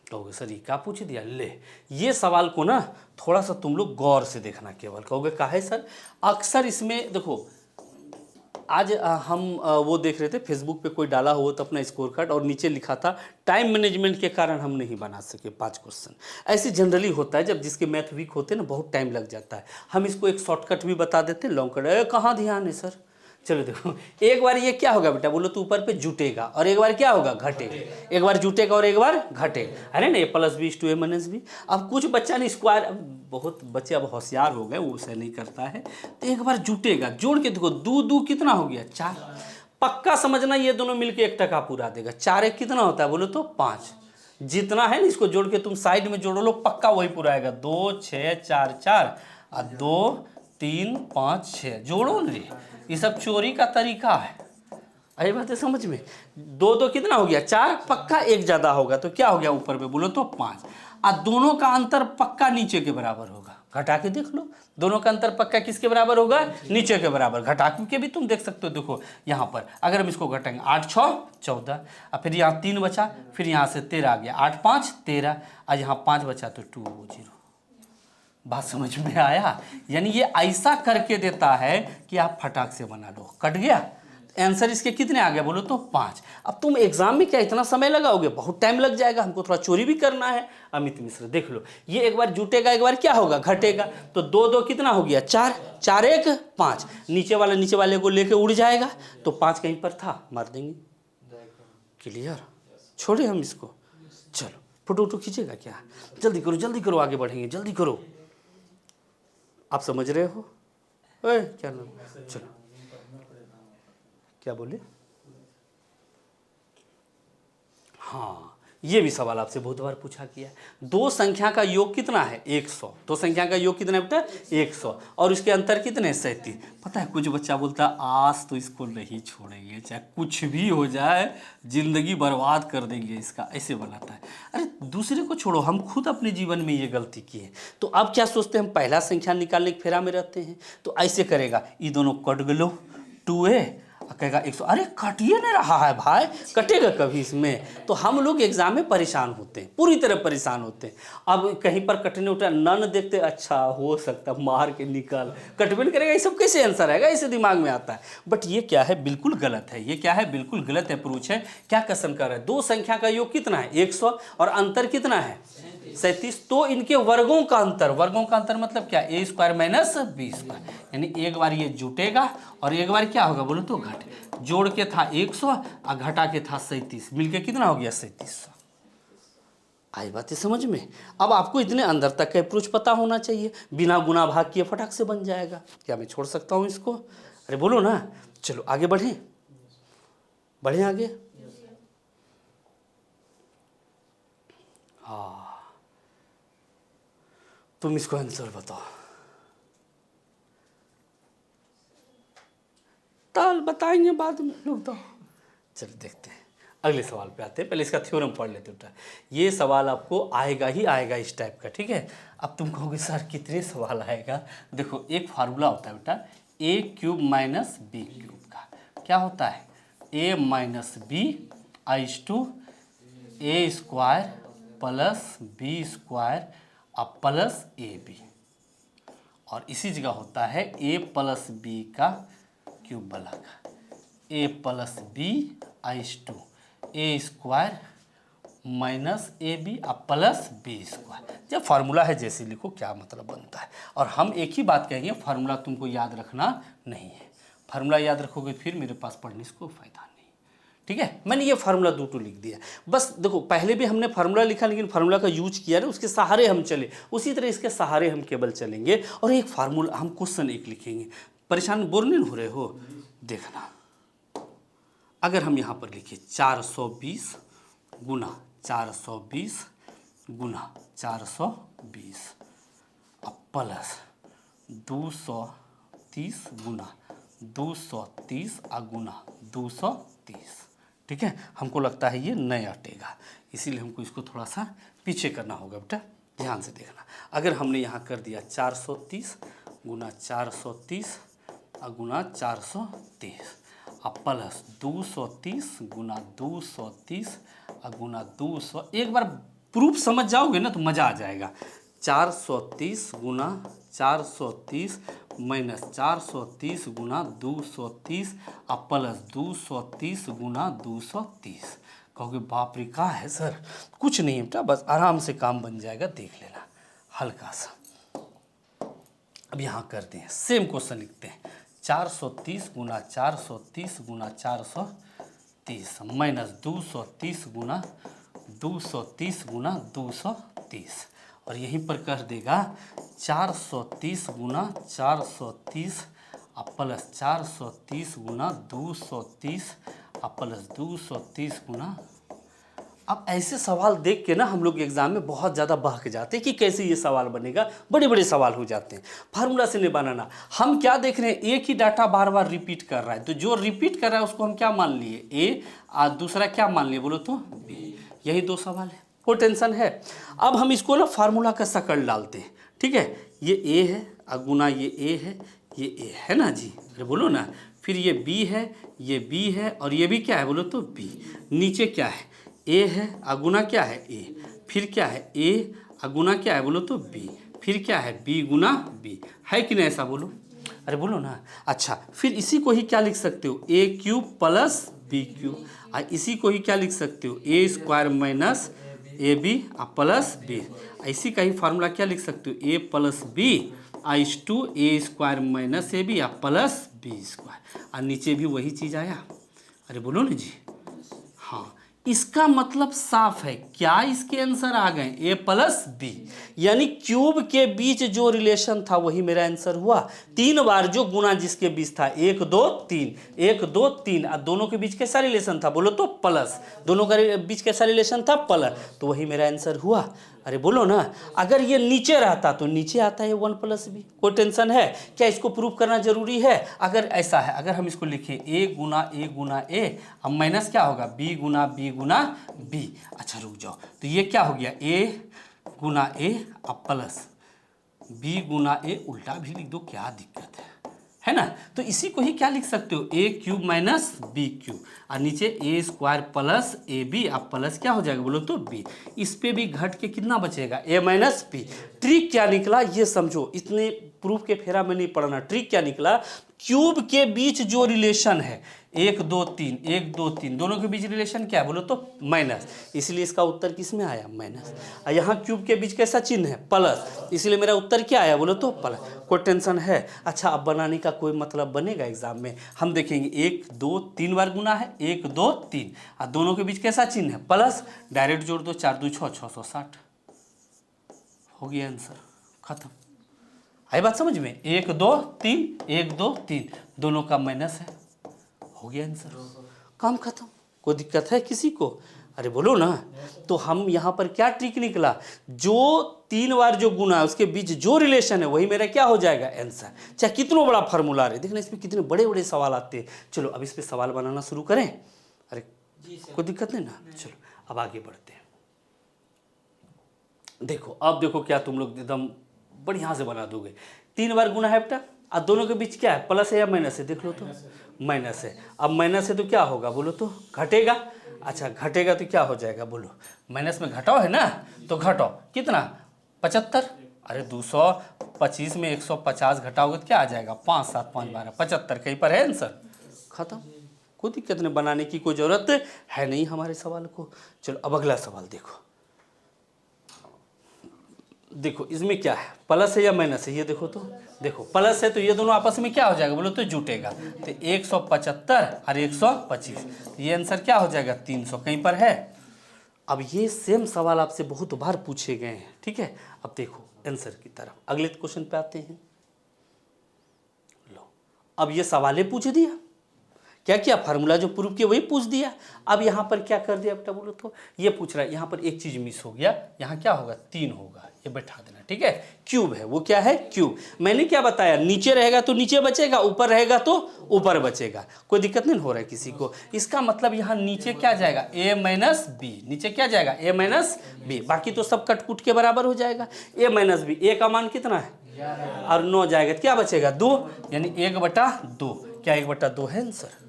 कहोगे सर ये क्या पूछ दिया? ले ये सवाल को ना थोड़ा सा तुम लोग गौर से देखना। केवल कहोगे काहे सर? अक्सर इसमें देखो आज हम वो देख रहे थे फेसबुक पे कोई डाला हुआ था अपना स्कोर कार्ड और नीचे लिखा था टाइम मैनेजमेंट के कारण हम नहीं बना सके 5 क्वेश्चन। ऐसे जनरली होता है जब जिसके मैथ वीक होते हैं ना, बहुत टाइम लग जाता है। हम इसको एक शॉर्टकट भी बता देते हैं, लॉन्ग कट कहाँ ध्यान है सर। चलो देखो एक बार ये क्या होगा बेटा बोलो तो ऊपर पे जुटेगा और एक बार क्या होगा घटेगा, एक बार जुटेगा और एक बार घटेगा, है ना। a+b=a-b। अब कुछ बच्चा ने स्क्वायर, बहुत बच्चे अब होशियार हो गए वो उसे नहीं करता है, तो एक बार जुटेगा, जोड़ के देखो 2 2 कितना हो गया 4। पक्का समझना ये दोनों मिलके 1 टका पूरा देगा। 4 1 कितना होता है बोलो तो 5। जितना है ना इसको जोड़ के तुम साइड में जोड़ लो, पक्का वही पूरा आएगा। 2 6 4 4 और 2 3 5 6 जोड़ो रे। ये सब चोरी का तरीका है। आई बात है समझ में? 2 2 कितना हो गया 4, पक्का 1 ज़्यादा होगा तो क्या हो गया ऊपर पे बोलो तो 5। और दोनों का अंतर पक्का नीचे के बराबर होगा। घटा के देख लो, दोनों का अंतर पक्का किसके बराबर होगा? नीचे के बराबर। घटा के भी तुम देख सकते हो। देखो यहाँ पर अगर हम इसको घटाएंगे 8 6 14 और फिर यहाँ 3 बचा, फिर यहाँ से 13 आ गया, 8 5 13 और यहाँ 5 बचा तो 2 0। बात समझ में आया? यानी ये ऐसा करके देता है कि आप फटाक से बना लो। कट गया? आंसर इसके कितने आ गए बोलो तो 5। अब तुम एग्जाम में क्या इतना समय लगाओगे? बहुत टाइम लग जाएगा, हमको थोड़ा चोरी भी करना है। अमित मिश्र देख लो, ये एक बार जुटेगा, एक बार क्या होगा? घटेगा। तो 2 2 कितना हो गया? 4, 4 1 5। नीचे वाले को लेके उड़ जाएगा, तो 5 कहीं पर था, मार देंगे। क्लियर? छोड़े हम इसको। चलो फोटो खींचेगा क्या? जल्दी करो, आगे बढ़ेंगे, जल्दी करो। आप समझ रहे हो? ओए क्या नाम? चलो, क्या बोले? हाँ, ये भी सवाल आपसे बहुत बार पूछा गया है। दो संख्या का योग कितना है? 100। दो संख्या का योग कितना है बेटा? 100। और उसके अंतर कितने? 37। पता है कुछ बच्चा बोलता है आज तो इसको नहीं छोड़ेंगे, चाहे कुछ भी हो जाए, जिंदगी बर्बाद कर देंगे इसका, ऐसे बनाता है। अरे दूसरे को छोड़ो, हम खुद अपने जीवन में ये गलती की है। तो अब क्या सोचते हैं? हम पहला संख्या निकालने के फेरा में रहते हैं। तो ऐसे करेगा, ये दोनों कट गलो, 2a कहेगा 100। अरे कटिए नहीं रहा है भाई, कटेगा कभी इसमें? तो हम लोग एग्जाम में परेशान होते हैं, पूरी तरह परेशान होते हैं। अब कहीं पर कटने उठा नन देखते, अच्छा हो सकता मार के निकल, कटबे नहीं करेगा, ये सब कैसे आंसर आएगा? इसे दिमाग में आता है। बट ये क्या है? बिल्कुल गलत है। ये क्या है? बिल्कुल गलत अप्रोच है। क्या क्वेश्चन कर रहा है? दो संख्या का योग कितना है? 100 और अंतर कितना है? 37। तो इनके वर्गों का अंतर, वर्गों का अंतर मतलब क्या? a² - b²। यानी एक बार ये जुटेगा और एक बार क्या होगा बोलो तो घटे। जोड़ के था 100 और घटा के था 37, मिलके कितना हो गया? 3700। आई बातें समझ में? अब आपको इतने अंदर तक का अप्रोच पता होना चाहिए, बिना गुना भाग किए फटाक से बन जाएगा। क्या मैं छोड़ सकता हूँ इसको? अरे बोलो ना। चलो आगे बढ़ें, बढ़ें आगे। हाँ, तुम इसको आंसर बताओ। ताल बताएंगे बाद में लोग तो। चलो देखते हैं, अगले सवाल पे आते हैं। पहले इसका थ्योरम पढ़ लेते बेटा। ये सवाल आपको आएगा ही आएगा इस टाइप का, ठीक है? अब तुम कहोगे सर कितने सवाल आएगा? देखो एक फार्मूला होता है बेटा, a³ - b³ का। क्या होता है? a - b = a² + b² plus ab। और इसी जगह होता है a + b का क्यूब वाला का, a + b = a² - ab plus b²। जब फार्मूला है जैसे लिखो, क्या मतलब बनता है। और हम एक ही बात कहेंगे, फार्मूला तुमको याद रखना नहीं है। फार्मूला याद रखोगे फिर मेरे पास पढ़ने से कोई फायदा नहीं, ठीक है? मैंने ये फार्मूला 2 लिख दिया। बस देखो, पहले भी हमने फार्मूला लिखा, लेकिन फार्मूला का यूज किया ना, उसके सहारे हम चले। उसी तरह इसके सहारे हम केवल चलेंगे। और एक फार्मूला, हम क्वेश्चन एक लिखेंगे। परेशान बोर नहीं हो रहे हो? देखना, अगर हम यहाँ पर लिखे 420 गुना 420 गुना 420 प्लस 230 गुना 230 गुना 230, ठीक है? हमको लगता है ये नहीं अटेगा, इसीलिए हमको इसको थोड़ा सा पीछे करना होगा बेटा। ध्यान से देखना, अगर हमने यहाँ कर दिया 430 गुना 430 गुना 430 प्लस 230 गुना 230 गुना 200। एक बार प्रूफ समझ जाओगे ना तो मज़ा आ जाएगा। 430 गुना 430 माइनस 430 गुना 230 प्लस 230 गुना 230। कहोगे बाप रे का है सर? कुछ नहीं है बेटा, बस आराम से काम बन जाएगा, देख लेना हल्का सा। अब यहाँ करते हैं, सेम क्वेश्चन लिखते हैं। 430 गुना 430 गुना 430 माइनस 230 गुना 230 गुना 230। और यहीं पर कर देगा 430 गुना 430 प्लस 430 गुना 230 प्लस 230 गुना। अब ऐसे सवाल देख के ना हम लोग एग्जाम में बहुत ज़्यादा बहक जाते हैं कि कैसे ये सवाल बनेगा। बड़े बड़े सवाल हो जाते हैं, फार्मूला से नहीं बनाना। हम क्या देख रहे हैं? एक ही डाटा बार बार रिपीट कर रहा है, तो जो रिपीट कर रहा है उसको हम क्या मान लिए? ए, और दूसरा क्या मान लिए बोलो तो? बी। यही 2 सवाल है, कोई टेंशन है? अब हम इसको ना फार्मूला का शकल डालते हैं, ठीक है? ये ए है गुना ये ए है, ये ए है ना जी, अरे बोलो ना। फिर ये बी है, ये बी है, और ये भी क्या है बोलो तो? बी। नीचे क्या है? ए है, गुना क्या है? ए। फिर क्या है? ए गुना क्या है बोलो तो? बी। फिर क्या है b गुना b, है कि नहीं, ऐसा बोलो, अरे बोलो ना। अच्छा फिर इसी को ही क्या लिख सकते हो, A cube plus B cube, और इसी को ही क्या लिख सकते हो, A square minus A B plus B, इसी का ही फार्मूला क्या लिख सकते हो, A plus B into A square minus A B plus B square, और नीचे भी वही चीज़ आया, अरे बोलो ना जी। हाँ इसका मतलब साफ है, क्या इसके आंसर आ गए, ए प्लस बी, यानी क्यूब के बीच जो रिलेशन था वही मेरा आंसर हुआ। 3 बार जो गुना जिसके बीच था, 1 2 3 1 2 3, और दोनों के बीच कैसा रिलेशन था बोलो तो प्लस, दोनों के बीच कैसा रिलेशन था प्लस, तो वही मेरा आंसर हुआ। अरे बोलो ना, अगर ये नीचे रहता तो नीचे आता है 1 प्लस बी, कोई टेंशन है क्या, इसको प्रूव करना जरूरी है। अगर ऐसा है, अगर हम इसको लिखें ए गुना ए, अब माइनस क्या होगा, बी गुना बी। अच्छा रुक जाओ, तो ये क्या हो गया, ए गुना ए अब प्लस बी गुना ए, उल्टा भी लिख दो, क्या दिक्कत है ना। तो इसी को ही क्या लिख सकते हो, A cube minus B cube, और नीचे ए स्क्वायर प्लस ए बी, अब प्लस क्या हो जाएगा बोलो तो बी, इस पे भी घट के कितना बचेगा, ए माइनस बी। ट्रिक क्या निकला ये समझो, इतने प्रूफ के फेरा में नहीं पढ़ना, ट्रिक क्या निकला, क्यूब के बीच जो रिलेशन है 1 2 3 1 2 3, दोनों के बीच रिलेशन क्या है बोलो तो माइनस, इसलिए इसका उत्तर किस में आया, माइनस। और यहाँ क्यूब के बीच कैसा चिन्ह है, प्लस, इसलिए मेरा उत्तर क्या आया बोलो तो प्लस, कोई टेंशन है। अच्छा अब बनाने का कोई मतलब बनेगा एग्जाम में, हम देखेंगे 1 2 3 बार गुना है, 1 2 3, और दोनों के बीच कैसा चिन्ह है, प्लस, डायरेक्ट जोड़ दो, 4 2 6 660, हो गया आंसर, खत्म। आई बात समझ में, 1 2 3 1 2 3, दोनों का माइनस है, हो गया आंसर, काम खत्म। कोई दिक्कत है किसी को, अरे बोलो ना। तो हम यहाँ पर क्या ट्रिक निकला, जो 3 बार जो गुना है उसके बीच जो रिलेशन है वही मेरा क्या हो जाएगा आंसर, चाहे कितना बड़ा फार्मूला रहे। देखना इसमें कितने बड़े बड़े सवाल आते हैं। चलो अब इस पे सवाल बनाना शुरू करें, अरे कोई दिक्कत नहीं ना, चलो अब आगे बढ़ते हैं। देखो अब देखो क्या तुम लोग एकदम बढ़िया से बना दोगे। 3 बार गुना है बेटा, और दोनों के बीच क्या है, प्लस है या माइनस है, देख लो तो माइनस है। अब माइनस है तो क्या होगा बोलो तो घटेगा। अच्छा घटेगा तो क्या हो जाएगा बोलो, माइनस में घटाओ है ना, तो घटाओ कितना 75, अरे 225 में 150 घटाओगे तो क्या आ जाएगा, 5 7 5 12 75, कहीं पर है आंसर, खत्म। कोई दिक्कत नहीं, बनाने की कोई ज़रूरत है नहीं हमारे सवाल को। चलो अब अगला सवाल देखो। देखो इसमें क्या है, प्लस है या माइनस है, ये देखो तो, देखो प्लस है तो ये दोनों आपस में क्या हो जाएगा बोलो तो जुटेगा, तो 175 और 125, ये आंसर क्या हो जाएगा 300, कहीं पर है। अब ये सेम सवाल आपसे बहुत बार पूछे गए हैं, ठीक है। अब देखो आंसर की तरफ, अगले क्वेश्चन पे आते हैं। लो अब ये सवाल पूछ दिया, क्या क्या फार्मूला जो प्रूफ किया वही पूछ दिया। अब यहाँ पर क्या कर दिया बेटा बोलो तो, ये पूछ रहा है, यहाँ पर एक चीज मिस हो गया, यहाँ क्या होगा 3 होगा, ये बैठा देना, ठीक है। क्यूब है, वो क्या है क्यूब, मैंने क्या बताया, नीचे रहेगा तो नीचे बचेगा, ऊपर रहेगा तो ऊपर बचेगा, कोई दिक्कत नहीं हो रहा है किसी को। इसका मतलब यहाँ नीचे क्या जाएगा a माइनस बी, नीचे क्या जाएगा a माइनस बी, बाकी तो सब कटकुट के बराबर हो जाएगा। a माइनस बी, a का मान कितना है और 9 जाएगा, क्या बचेगा 2, यानी 1/2, क्या 1/2 है आंसर।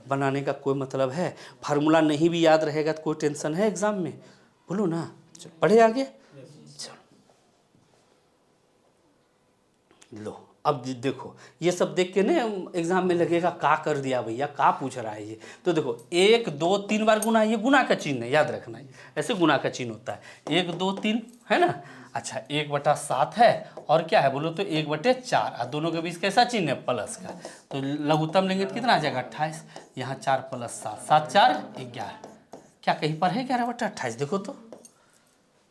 बनाने का कोई मतलब है, फार्मूला नहीं भी याद रहेगा तो कोई टेंशन है एग्जाम में, बोलो ना। चलो पढ़े आगे, चलो लो अब देखो ये सब देख के ना एग्जाम में लगेगा का कर दिया भैया, का पूछ रहा है ये। तो देखो 1 2 3 बार गुना, ये गुना का चिन्ह है, याद रखना है, ऐसे गुना का चिन्ह होता है, 1 2 3 है ना। अच्छा 1/7 है, और क्या है बोलो तो 1/4, और दोनों के बीच कैसा चिन्ह है प्लस का, तो लघुत्तम लेंगे तो कितना आ जाएगा 28, यहाँ 4 + 7 7 4 11, क्या कहीं पर है 11/28, देखो तो।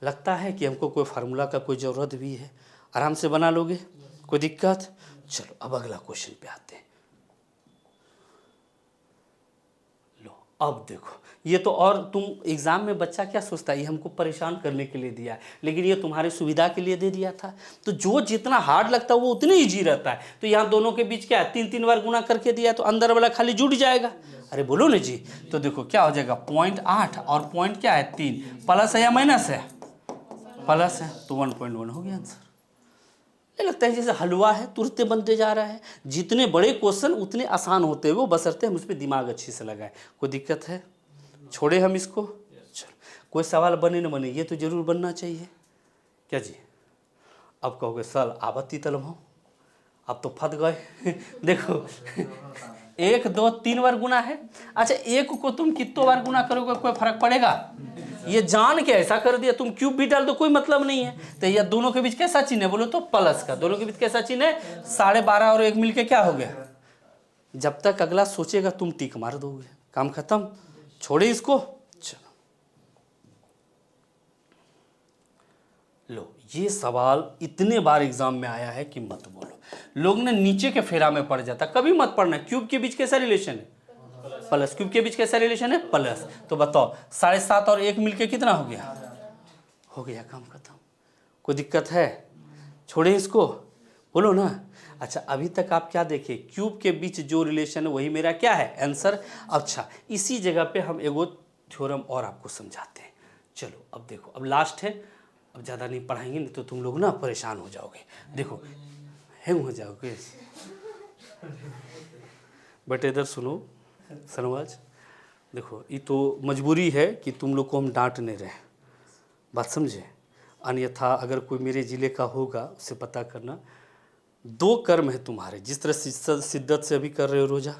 लगता है कि हमको कोई फार्मूला का कोई ज़रूरत भी है, आराम से बना लोगे, कोई दिक्कत। चलो अब अगला क्वेश्चन पे आते हैं। लो अब देखो ये तो, और तुम एग्जाम में बच्चा क्या सोचता है, ये हमको परेशान करने के लिए दिया है, लेकिन ये तुम्हारी सुविधा के लिए दे दिया था। तो जो जितना हार्ड लगता है वो उतने ईजी रहता है। तो यहाँ दोनों के बीच क्या है, 3 बार गुना करके दिया, तो अंदर वाला खाली जुड़ जाएगा। अरे बोलो ना जी, तो देखो क्या हो जाएगा 0.8, और पॉइंट क्या है 3, प्लस है या माइनस है, प्लस है, तो 1.1 हो गया आंसर। ये लगता है जैसे हलवा है, तुरंत बनते जा रहा है। जितने बड़े क्वेश्चन उतने आसान होते हैं वो, बशर्ते हम उस पर दिमाग अच्छे से लगाए। कोई दिक्कत है, छोड़े हम इसको। चलो कोई सवाल बने न बने, ये तो जरूर बनना चाहिए, क्या जी। अब कहोगे सर आपत्ति तलब हो, अब तो फंस गए। देखो 1 2 3 बार गुना है। अच्छा 1 को तुम कितनों बार गुना करोगे कोई फर्क पड़ेगा? ये जान के ऐसा कर दिया, तुम क्यूब भी डाल दो कोई मतलब नहीं है। तो ये दोनों के बीच कैसा चिन्ह है बोलो तो प्लस का, दोनों के बीच कैसा चिन्ह है 12.5 और 1 मिलके क्या हो गया। जब तक अगला सोचेगा तुम टिक मार दोगे, काम खत्म, छोड़े इसको। चलो लो, ये सवाल इतने बार एग्जाम में आया है कि मत बोलो। लोग ने नीचे के फेरा में पड़ जाता, कभी मत पढ़ना। क्यूब के बीच कैसा रिलेशन है? प्लस। क्यूब के बीच कैसा रिलेशन है? प्लस। तो बताओ 7.5 और 1 मिलके कितना हो गया? हो गया, काम खत्म। कोई दिक्कत है? छोड़े इसको, बोलो ना। अच्छा अभी तक आप क्या देखे? क्यूब के बीच जो रिलेशन है वही मेरा क्या है? आंसर। अच्छा इसी जगह पे हम एगो थ्योरम और आपको समझाते हैं। चलो अब देखो, अब लास्ट है, अब ज़्यादा नहीं पढ़ाएंगे नहीं तो तुम लोग ना परेशान हो जाओगे। देखो हैंग हो जाओगे। बट इधर सुनो सनवाज, देखो ये तो मजबूरी है कि तुम लोग को हम डांट नहीं रहे, बात समझे। अन्यथा अगर कोई मेरे ज़िले का होगा उससे पता करना। 2 कर्म है तुम्हारे, जिस तरह शिद्दत से अभी कर रहे हो रोज़ा,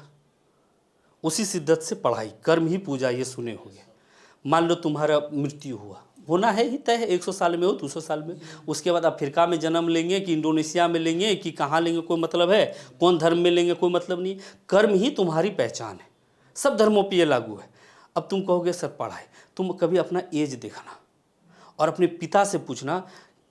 उसी शिद्दत से पढ़ाई, कर्म ही पूजा, ये सुने होंगे। मान लो तुम्हारा मृत्यु हुआ, होना है ही तय है, 100 साल में हो 200 साल में, उसके बाद अफ्रीका में जन्म लेंगे कि इंडोनेशिया में लेंगे कि कहाँ लेंगे कोई मतलब है, कौन धर्म में लेंगे कोई मतलब नहीं। कर्म ही तुम्हारी पहचान है, सब धर्मों पर ये लागू है। अब तुम कहोगे सर पढ़ाई, तुम कभी अपना एज देखना और अपने पिता से पूछना,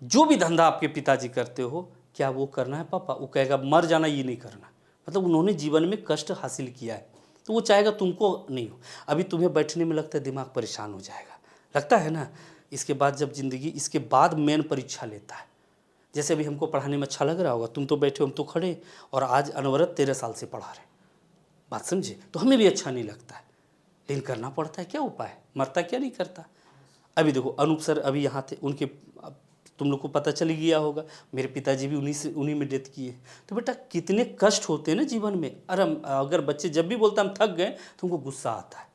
जो भी धंधा आपके पिताजी करते हो क्या वो करना है पापा? वो कहेगा मर जाना ये नहीं करना, मतलब उन्होंने जीवन में कष्ट हासिल किया है तो वो चाहेगा तुमको नहीं हो। अभी तुम्हें बैठने में लगता है दिमाग परेशान हो जाएगा, लगता है ना। इसके बाद जब जिंदगी, इसके बाद मेन परीक्षा लेता है। जैसे अभी हमको पढ़ाने में अच्छा लग रहा होगा, तुम तो बैठे हम तो खड़े, और आज अनवरत 13 साल से पढ़ा रहे, बात समझे, तो हमें भी अच्छा नहीं लगता है, लेकिन करना पड़ता है, क्या उपाय, मरता क्या नहीं करता। अभी देखो अनूप सर अभी यहाँ थे, उनके तुम लोग को पता चल गया होगा, मेरे पिताजी भी उन्हीं में डेथ किए। तो बेटा कितने कष्ट होते हैं ना जीवन में। अरे अगर बच्चे जब भी बोलते हम थक गए तो उनको गुस्सा आता है।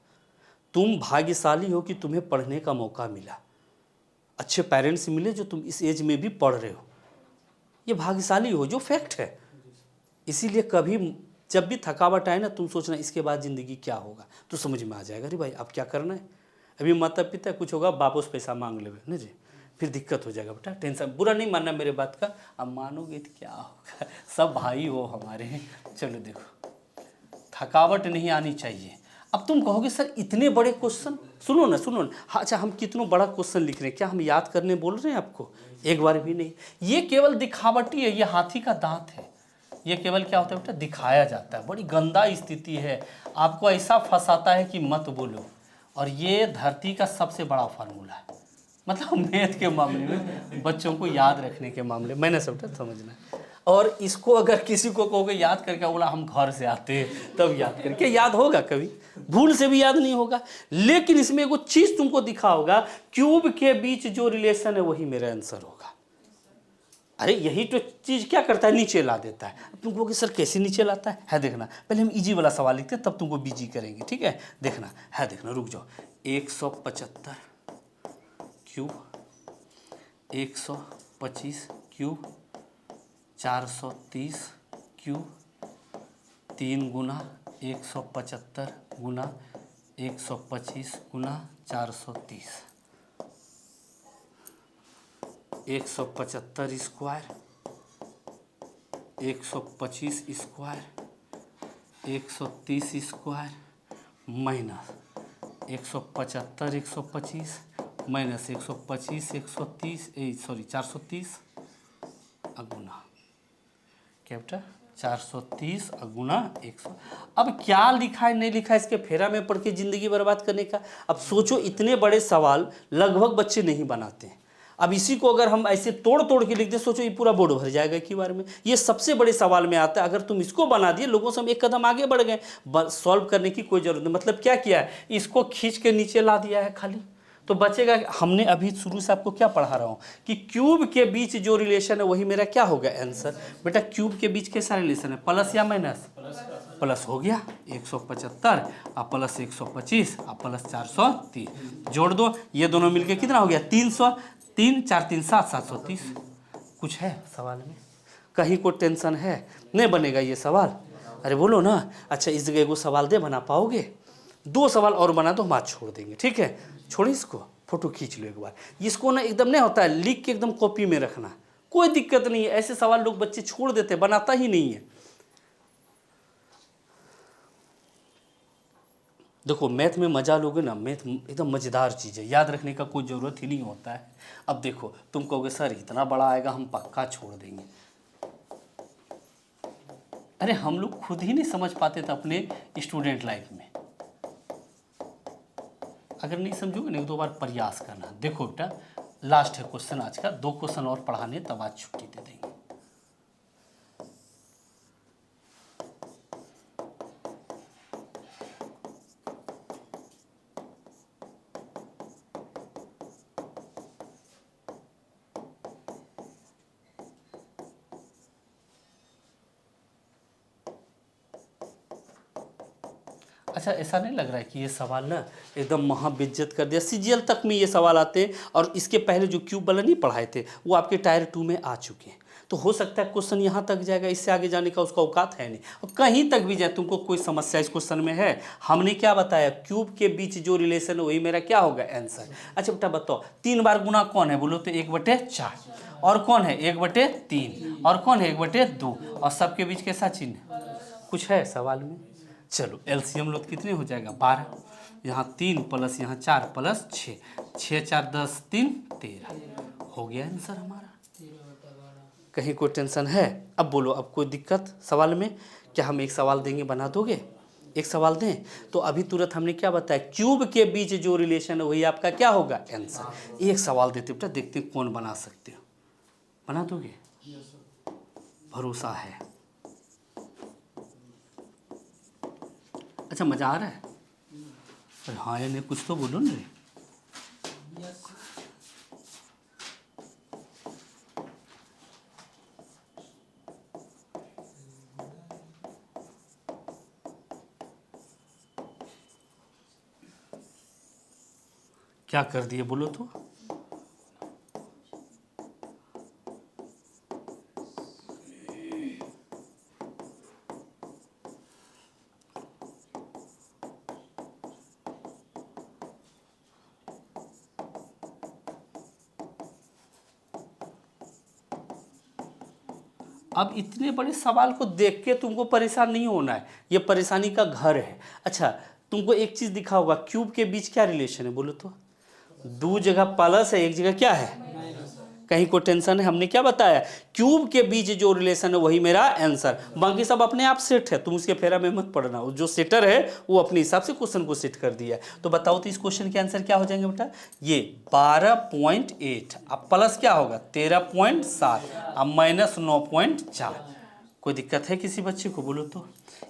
तुम भाग्यशाली हो कि तुम्हें पढ़ने का मौका मिला, अच्छे पेरेंट्स मिले जो तुम इस एज में भी पढ़ रहे हो, ये भाग्यशाली हो, जो फैक्ट है। इसीलिए कभी जब भी थकावट आए ना, तुम सोचना इसके बाद ज़िंदगी क्या होगा, तो समझ में आ जाएगा अरे भाई अब क्या करना है। अभी माता पिता कुछ होगा वापस पैसा मांग ले ना जी, फिर दिक्कत हो जाएगा। बेटा टेंशन, बुरा नहीं मानना मेरे बात का, अब मानोगे तो क्या होगा, सब भाई हो हमारे। चलो देखो थकावट नहीं आनी चाहिए। अब तुम कहोगे सर इतने बड़े क्वेश्चन, सुनो ना। अच्छा हम कितना बड़ा क्वेश्चन लिख रहे हैं, क्या हम याद करने बोल रहे हैं आपको? एक बार भी नहीं। ये केवल दिखावटी है, ये हाथी का दांत है, ये केवल क्या होता है बेटा, दिखाया जाता है। बड़ी गंदा स्थिति है, आपको ऐसा फंसाता है कि मत बोलो। और ये धरती का सबसे बड़ा फार्मूला है, मतलब मैथ के मामले में, बच्चों को याद रखने के मामले, मैंने सब समझना है। और इसको अगर किसी को कहोगे याद करके, बोला हम घर से आते हैं तब याद करके, याद होगा कभी? भूल से भी याद नहीं होगा। लेकिन इसमें एगो चीज तुमको दिखा होगा, क्यूब के बीच जो रिलेशन है वही मेरा आंसर होगा। अरे यही तो चीज क्या करता है, नीचे ला देता है। तुम कहोगे सर कैसे नीचे लाता है देखना, पहले हम इजी वाला सवाल लिखते हैं तब तुमको बीजी करेंगे, ठीक है? देखना है, देखना, रुक जाओ। 175 क्यूब, 125 क्यूब, 430 क्यूब, 3 गुना 175 गुना 125 गुना 430, 175 square, 125 square, 130 square, minus 175 125 minus 125 130 430 अगुना, क्या बेटा 430 अगुना 100। अब क्या लिखा है नहीं लिखा है इसके फेरा में पढ़ के ज़िंदगी बर्बाद करने का। अब सोचो इतने बड़े सवाल लगभग बच्चे नहीं बनाते हैं। अब इसी को अगर हम ऐसे तोड़ तोड़ के लिख दे, सोचो ये पूरा बोर्ड भर जाएगा एक ही बार में। ये सबसे बड़े सवाल में आता है। अगर तुम इसको बना दिए, लोगों से हम एक कदम आगे बढ़ गए, सॉल्व करने की कोई जरूरत नहीं। मतलब क्या किया है, इसको खींच के नीचे ला दिया है खाली, तो बचेगा। हमने अभी शुरू से आपको क्या पढ़ा रहा हूँ कि क्यूब के बीच जो रिलेशन है वही मेरा क्या होगा आंसर। बेटा क्यूब के बीच कैसा रिलेशन है, प्लस या माइनस? प्लस हो गया 175 और प्लस 125 और प्लस 430, जोड़ दो, ये दोनों मिलके कितना हो गया 300, 3 4 3 7 730। कुछ है सवाल में? कहीं को टेंशन है? नहीं बनेगा ये सवाल? अरे बोलो ना। अच्छा इस जगह को सवाल दे, बना पाओगे? 2 सवाल और बना तो हम आज छोड़ देंगे, ठीक है? छोड़ो इसको, फोटो खींच लो एक बार। इसको ना एकदम नहीं होता है, लिख के एकदम कॉपी में रखना, कोई दिक्कत नहीं है। ऐसे सवाल लोग बच्चे छोड़ देते, बनाता ही नहीं है। देखो मैथ में मजा लोगे ना, मैथ एकदम मज़ेदार चीज़ है, याद रखने का कोई ज़रूरत ही नहीं होता है। अब देखो तुम कहोगे सर इतना बड़ा आएगा, हम पक्का छोड़ देंगे। अरे हम लोग खुद ही नहीं समझ पाते थे अपने स्टूडेंट लाइफ में। अगर नहीं समझोगे ना, 1-2 बार प्रयास करना। देखो बेटा लास्ट है क्वेश्चन आज का, 2 क्वेश्चन और पढ़ाने, तब आज छुट्टी दे देंगे। अच्छा ऐसा नहीं लग रहा है कि ये सवाल ना एकदम महाबेइज्जत कर दिया? सीजीएल तक में ये सवाल आते हैं, और इसके पहले जो क्यूब वाला नहीं पढ़ाए थे वो आपके टायर 2 में आ चुके हैं। तो हो सकता है क्वेश्चन यहाँ तक जाएगा, इससे आगे जाने का उसका औकात है नहीं। और कहीं तक भी जाए तुमको कोई समस्या इस क्वेश्चन में है? हमने क्या बताया, क्यूब के बीच जो रिलेशन है वही मेरा क्या होगा, आंसर। अच्छा बेटा बताओ 3 बार गुना कौन है, बोलो तो 1/4, और कौन है 1/3, और कौन है 1/2, और सबके बीच कैसा चिन्ह? कुछ है सवाल में? चलो एलसीएम लो तो कितने हो जाएगा, 12। यहाँ 3 प्लस यहाँ 4 प्लस 6, 6 4 10 3 13, हो गया आंसर हमारा। कहीं कोई टेंशन है? अब बोलो, अब कोई दिक्कत सवाल में? क्या हम एक सवाल देंगे, बना दोगे? एक सवाल दें तो अभी तुरंत हमने क्या बताया, क्यूब के बीच जो रिलेशन है वही आपका क्या होगा, आंसर। एक सवाल देते बेटा, देखते हैं कौन बना सकते हो। बना दोगे? भरोसा है। अच्छा मज़ा आ रहा है? अरे हाँ या नहीं, कुछ तो बोलो ना रे। क्या कर दिए बोलो तो? अब इतने बड़े सवाल को देख के तुमको परेशान नहीं होना है, ये परेशानी का घर है। अच्छा तुमको एक चीज़ दिखा होगा, क्यूब के बीच क्या रिलेशन है बोलो तो? 2 जगह प्लस है, 1 जगह क्या है, कहीं को टेंशन है? हमने क्या बताया, क्यूब के बीच जो रिलेशन है वही मेरा आंसर। बाकी सब अपने आप सेट है, तुम उसके फेरा में मत पड़ना। जो सेटर है वो अपने हिसाब से क्वेश्चन को सेट कर दिया है। तो बताओ तो इस क्वेश्चन के आंसर क्या हो जाएंगे बेटा? ये 12.8, अब प्लस क्या होगा 13.7, अब माइनस 9.4। कोई दिक्कत है किसी बच्चे को बोलो तो?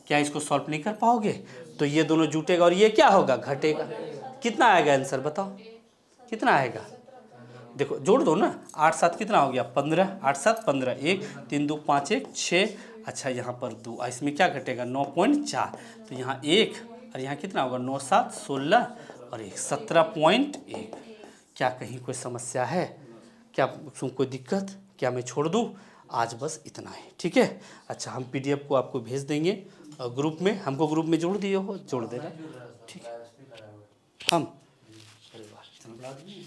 क्या इसको सॉल्व नहीं कर पाओगे? तो ये दोनों जुटेगा और ये क्या होगा, घटेगा। कितना आएगा आंसर बताओ, कितना आएगा? देखो जोड़ दो ना, 8 7 कितना हो गया, 15, 8 7 15, 1 3 2 5 1 6। अच्छा यहाँ पर 2, इसमें क्या घटेगा 9.4, तो यहाँ 1 और यहाँ कितना होगा 9 7 16 और 1 17.1। क्या कहीं कोई समस्या है? क्या कोई दिक्कत? क्या मैं छोड़ दूँ? आज बस इतना ही, ठीक है? अच्छा हम पीडीएफ को आपको भेज देंगे ग्रुप में, हमको ग्रुप में जोड़ दिए हो, जोड़ देना, ठीक है? हम अरे वाह इतना बड़ा आदमी है।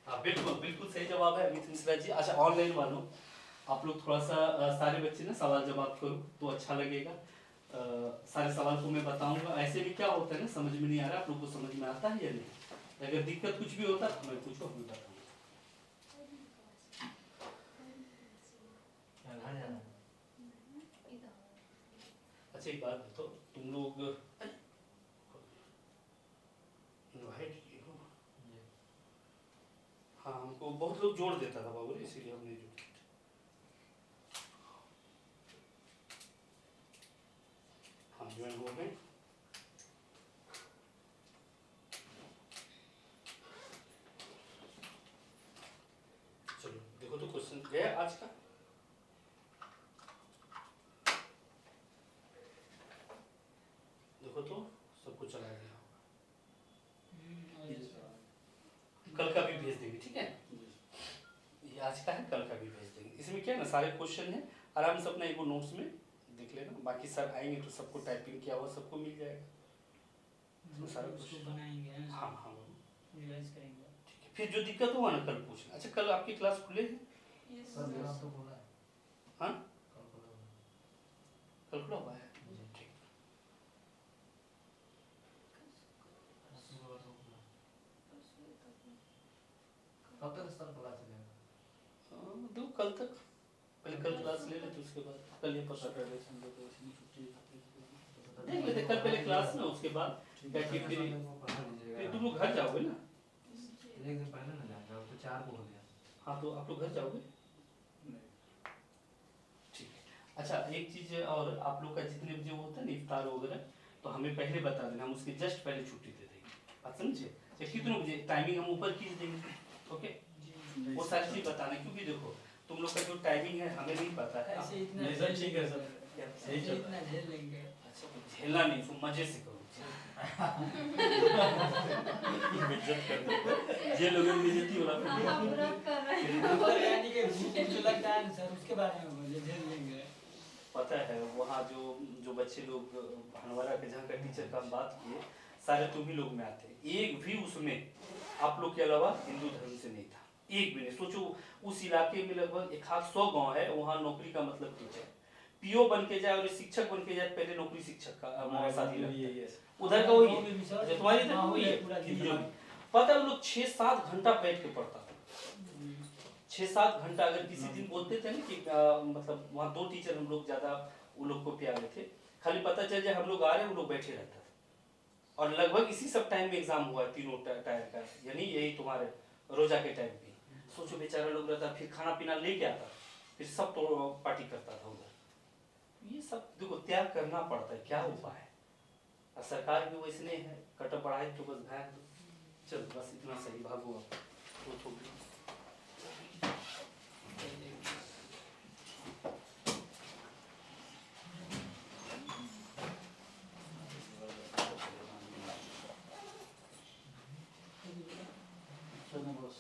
हाँ बिल्कुल बिल्कुल सही जवाब है अमित मिश्रा जी। अच्छा ऑनलाइन वालों, आप लोग थोड़ा सा सारे बच्चे ना सवाल जवाब करो तो अच्छा लगेगा। सारे सवाल को मैं बताऊंगा। ऐसे भी क्या होता है ना, समझ में नहीं आ रहा, आप लोग को समझ में आता है या नहीं? अगर दिक्कत कुछ भी होता है मैं पूछो, मैं बताऊंगा। अच्छा एक बात बताओ, तुम लोग इनवाइट किए हो? हाँ हमको बहुत लोग जोड़ देता था बाबू, इसीलिए हमने जोड़। हाँ ज्वाइन हो गए। चलो देखो तो क्वेश्चन गया आज का। देखो तो सबको चला गया, कल का भी भेज देंगे, ठीक है? इसमें क्या है ना, सारे क्वेश्चन है, आराम से अपना एक नोट्स में देख लेना, बाकी सर आएंगे तो सबको टाइपिंग किया हुआ सबको मिल जाएगा। इसमें सारा उसको कुछ बनाएंगे है ना, हाँ हाँ रिवाइज करेंगे। ठीक है। फिर जो दिक्कत हुआ ना कल पूछना। अच्छा कल आपकी क्लास खुले हैं? सर मेरा तो बोला है हाँ कल खुला होगा। कल खुला हुआ है, जी। ठीक। शुक्रवार को खुला। कब तक सर खुला चलेगा? दो कल तक, पहले कल क्लास ले लेते उसके बाद कल ये पता कर लेते हम लोग छुट्टी देख लेते कल पहले क्लास ना, उसके बाद क्या कि फिर पढ़ा दीजिएगा। तुम लोग घर जाओगे ना? एक दिन पहले ना जाएंगे, अब तो 4 को हो गया। हाँ तो आप लोग घर जाओगे? ठीक है। अच्छा एक चीज और, आप लोग का जितने बजे वो होता है ना इफ्तार वगैरह, तो हमें पहले बता देना, हम उसके जस्ट पहले छुट्टी दे देंगे, बात समझे? या कितने बजे टाइमिंग हम ऊपर खींच देंगे, ओके? वो सारी चीज बताना, क्योंकि देखो तुम लोग का जो टाइमिंग है हमें नहीं पता है। ऐसे इतना नहीं सर, ठीक है सर। ऐसे इतना झेल लेंगे। अच्छा तो झेलना नहीं, तुम मजे से करो। इज्जत कर दो, ये लोगों की बेइज्जती हो रहा है। ऊपर यानी कि जो लगता है ना सर, उसके बारे में बोलिए, झेल लेंगे। पता है वहाँ जो बच्चे लोग भनवारा के जहाँ का टीचर का हम बात किए, सारे तुम ही लोग में आते, एक भी उसमें आप लोग के अलावा हिंदू धर्म से नहीं था, एक भी नहीं। सोचो उस इलाके में लगभग 100 गांव है, वहाँ नौकरी का मतलब टीचर, पीओ बन के जाए और शिक्षक बन के जाए, पहले नौकरी शिक्षक का साथी लगता है। उधर का वही है, अच्छा तुम्हारी इधर वही है। पता है वो लोग 6-7 घंटा बैठ के पढ़ता था, 6-7 घंटा। अगर किसी दिन बोलते थे ना कि मतलब वहाँ 2 टीचर हम लोग ज्यादा वो लोग को प्यारे थे, खाली पता चल जाए हम लोग आ रहे हैं वो लोग बैठे रहता था। और लगभग इसी सब टाइम में एग्जाम हुआ, तीनों टायर का, यानी यही तुम्हारे रोजा के टाइम पे। सोचो बेचारा लोग रहता, फिर खाना पीना लेके आता, फिर सब तो पार्टी करता था उधर। ये सब देखो त्याग करना पड़ता है, क्या उपाय है? और सरकार भी वैसे नहीं है, कटअप बढ़ाए तो बस भाग दो, चलो बस इतना सही, भागो आप वो छोड़। चलो बस।